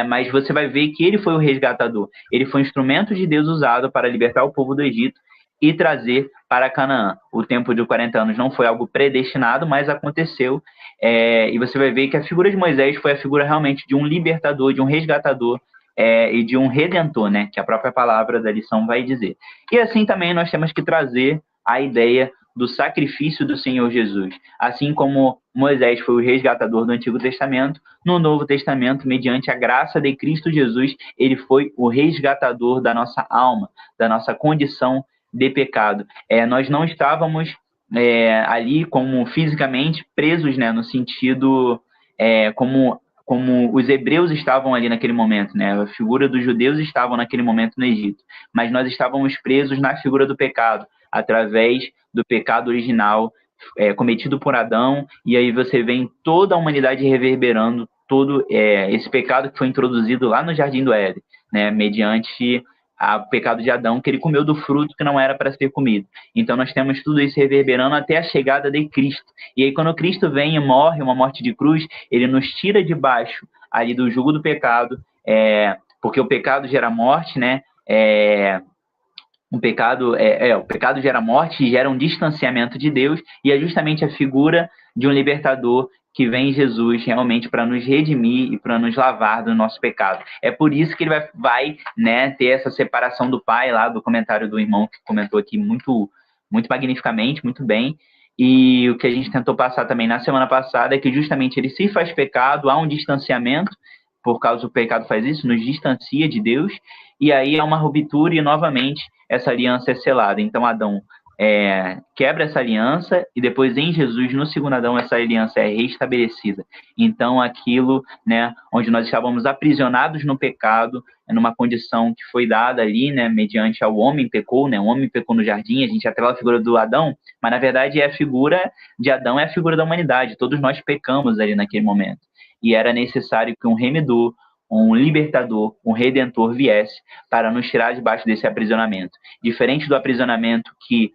mas você vai ver que ele foi o resgatador, ele foi um instrumento de Deus usado para libertar o povo do Egito e trazer para Canaã. O tempo de 40 anos não foi algo predestinado, mas aconteceu, e você vai ver que a figura de Moisés foi a figura realmente de um libertador, de um resgatador, e de um redentor, né, que a própria palavra da lição vai dizer. E assim também nós temos que trazer a ideia do sacrifício do Senhor Jesus. Assim como Moisés foi o resgatador do Antigo Testamento, no Novo Testamento, mediante a graça de Cristo Jesus, ele foi o resgatador da nossa alma, da nossa condição de pecado. Nós não estávamos ali como fisicamente presos, né, no sentido como os hebreus estavam ali naquele momento, né? A figura dos judeus estavam naquele momento no Egito, mas nós estávamos presos na figura do pecado, através do pecado original cometido por Adão, e aí você vê toda a humanidade reverberando todo esse pecado que foi introduzido lá no Jardim do Éden, né? Mediante o pecado de Adão, que ele comeu do fruto que não era para ser comido. Então nós temos tudo isso reverberando até a chegada de Cristo. E aí quando Cristo vem e morre uma morte de cruz, ele nos tira debaixo ali do jugo do pecado, porque o pecado gera morte, né? O pecado gera morte e gera um distanciamento de Deus, e é justamente a figura de um libertador que vem Jesus realmente para nos redimir e para nos lavar do nosso pecado. É por isso que ele vai né, ter essa separação do Pai, lá do comentário do irmão que comentou aqui muito, muito magnificamente, muito bem. E o que a gente tentou passar também na semana passada é que justamente ele se faz pecado, há um distanciamento, por causa do pecado faz isso, nos distancia de Deus, e aí há uma ruptura e novamente essa aliança é selada. Então Adão quebra essa aliança, e depois em Jesus, no segundo Adão, essa aliança é restabelecida. Então aquilo, né, onde nós estávamos aprisionados no pecado, numa condição que foi dada ali, né, mediante ao homem pecou, né, o homem pecou no jardim, a gente atrela a figura do Adão, mas na verdade a figura de Adão é a figura da humanidade, todos nós pecamos ali naquele momento, e era necessário que um remedor, um libertador, um redentor viesse para nos tirar debaixo desse aprisionamento. Diferente do aprisionamento que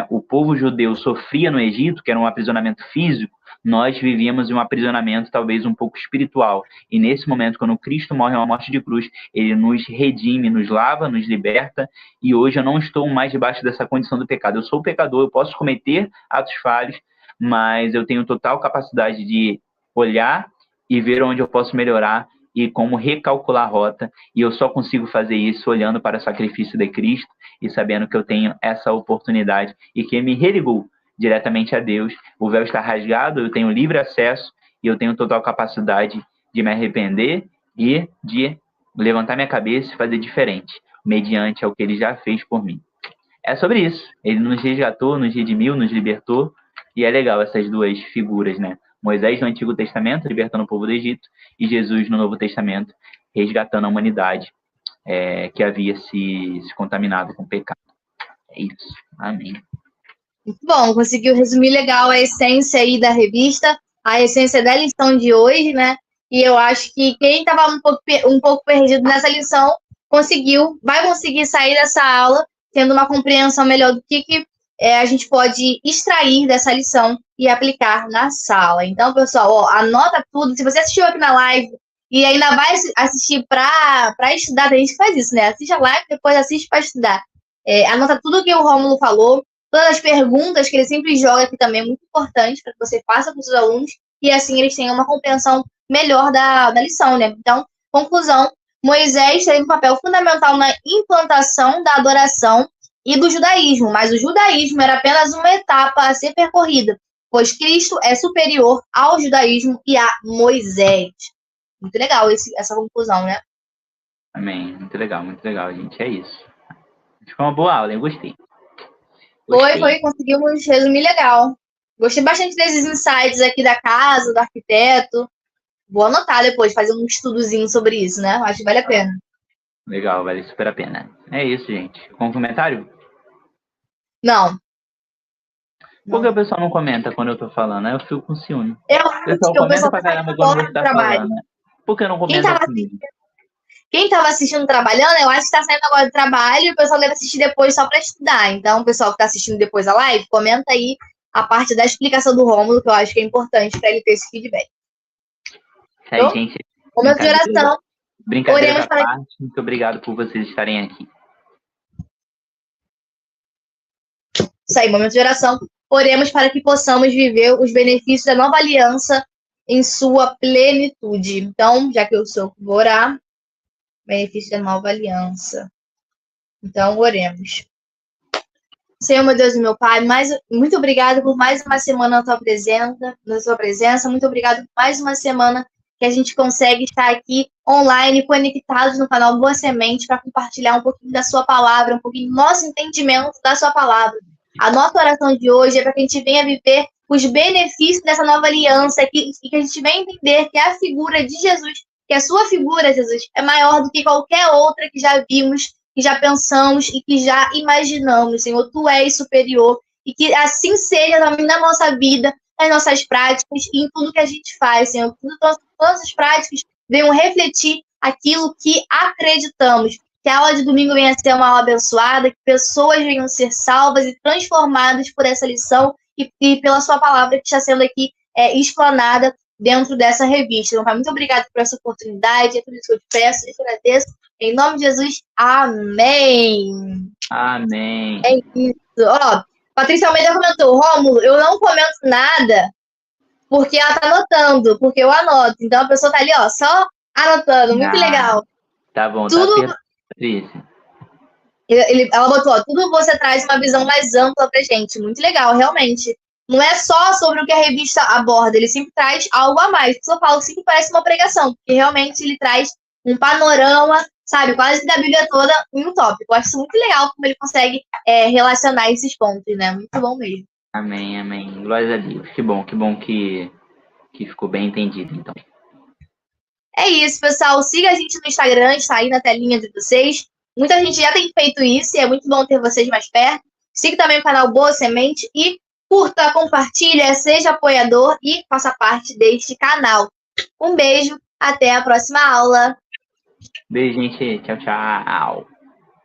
o povo judeu sofria no Egito, que era um aprisionamento físico, nós vivíamos em um aprisionamento talvez um pouco espiritual. E nesse momento, quando Cristo morre uma morte de cruz, ele nos redime, nos lava, nos liberta, e hoje eu não estou mais debaixo dessa condição do pecado. Eu sou pecador, eu posso cometer atos falhos, mas eu tenho total capacidade de olhar e ver onde eu posso melhorar e como recalcular a rota, e eu só consigo fazer isso olhando para o sacrifício de Cristo e sabendo que eu tenho essa oportunidade e que me religou diretamente a Deus. O véu está rasgado, eu tenho livre acesso e eu tenho total capacidade de me arrepender e de levantar minha cabeça e fazer diferente, mediante ao que ele já fez por mim. É sobre isso. Ele nos resgatou, nos redimiu, nos libertou, e é legal essas duas figuras, né? Moisés no Antigo Testamento, libertando o povo do Egito, e Jesus no Novo Testamento, resgatando a humanidade que havia se contaminado com o pecado. É isso. Amém. Muito bom, conseguiu resumir legal a essência aí da revista, a essência da lição de hoje, né? E eu acho que quem estava um pouco perdido nessa lição vai conseguir sair dessa aula tendo uma compreensão melhor do que a gente pode extrair dessa lição e aplicar na sala. Então, pessoal, anota tudo. Se você assistiu aqui na live e ainda vai assistir para estudar, tem gente que faz isso, né? Assiste a live, depois assiste para estudar. Anota tudo que o Rômulo falou, todas as perguntas que ele sempre joga aqui também, é muito importante para que você faça com os seus alunos e assim eles tenham uma compreensão melhor da lição, né? Então, conclusão, Moisés teve um papel fundamental na implantação da adoração e do judaísmo, mas o judaísmo era apenas uma etapa a ser percorrida, pois Cristo é superior ao judaísmo e a Moisés. Muito legal essa conclusão, né? Amém. Muito legal, gente. É isso. Ficou uma boa aula, eu gostei. Foi, conseguimos resumir legal. Gostei bastante desses insights aqui da casa, do arquiteto. Vou anotar depois, fazer um estudozinho sobre isso, né? Acho que vale a pena. Legal, vale super a pena. É isso, gente. Com comentário? Não. Por que o pessoal não comenta quando eu tô falando? Eu fico com ciúme. O pessoal comenta pra caramba quando você tá falando, né? Por que não comenta comigo? Quem estava assistindo trabalhando, eu acho que está saindo agora do trabalho e o pessoal deve assistir depois só para estudar. Então, o pessoal que está assistindo depois a live, comenta aí a parte da explicação do Rômulo, que eu acho que é importante para ele ter esse feedback. Isso aí, gente. Momento de oração. Brincadeira da parte. Muito obrigado por vocês estarem aqui. Isso aí, momento de oração. Oremos para que possamos viver os benefícios da nova aliança em sua plenitude. Então, já que eu vou orar, benefício da nova aliança. Então, oremos. Senhor, meu Deus e meu Pai, muito obrigado por mais uma semana na sua presença. Muito obrigado por mais uma semana que a gente consegue estar aqui online, conectados no canal Boa Semente, para compartilhar um pouquinho da sua palavra, um pouquinho do nosso entendimento da sua palavra. A nossa oração de hoje é para que a gente venha viver os benefícios dessa nova aliança e que a gente venha entender que a figura de Jesus, que a sua figura, Jesus, é maior do que qualquer outra que já vimos, que já pensamos e que já imaginamos. Senhor, Tu és superior e que assim seja também na nossa vida, nas nossas práticas e em tudo que a gente faz, Senhor. Que todas as práticas venham refletir aquilo que acreditamos. Que a aula de domingo venha a ser uma aula abençoada, que pessoas venham ser salvas e transformadas por essa lição e pela sua palavra que está sendo aqui explanada dentro dessa revista. Então, muito obrigada por essa oportunidade, é tudo isso que eu te peço, eu te agradeço. Em nome de Jesus, amém. Amém. É isso. Patrícia Almeida comentou, Rômulo, eu não comento nada porque ela tá anotando, porque eu anoto. Então a pessoa tá ali, só anotando. Muito legal. Tá bom, tudo... tá Patrícia. Ela botou, tudo você traz uma visão mais ampla pra gente. Muito legal, realmente. Não é só sobre o que a revista aborda, ele sempre traz algo a mais. Eu falo que parece uma pregação, porque realmente ele traz um panorama, sabe, quase da Bíblia toda em um tópico. Eu acho isso muito legal como ele consegue relacionar esses pontos, né? Muito bom mesmo. Amém, amém. Glória a Deus. Que bom que ficou bem entendido, então. É isso, pessoal. Siga a gente no Instagram, está aí na telinha de vocês. Muita gente já tem feito isso e é muito bom ter vocês mais perto. Siga também o canal Boa Semente e curta, compartilha, seja apoiador e faça parte deste canal. Um beijo, até a próxima aula. Beijo, gente. Tchau, tchau.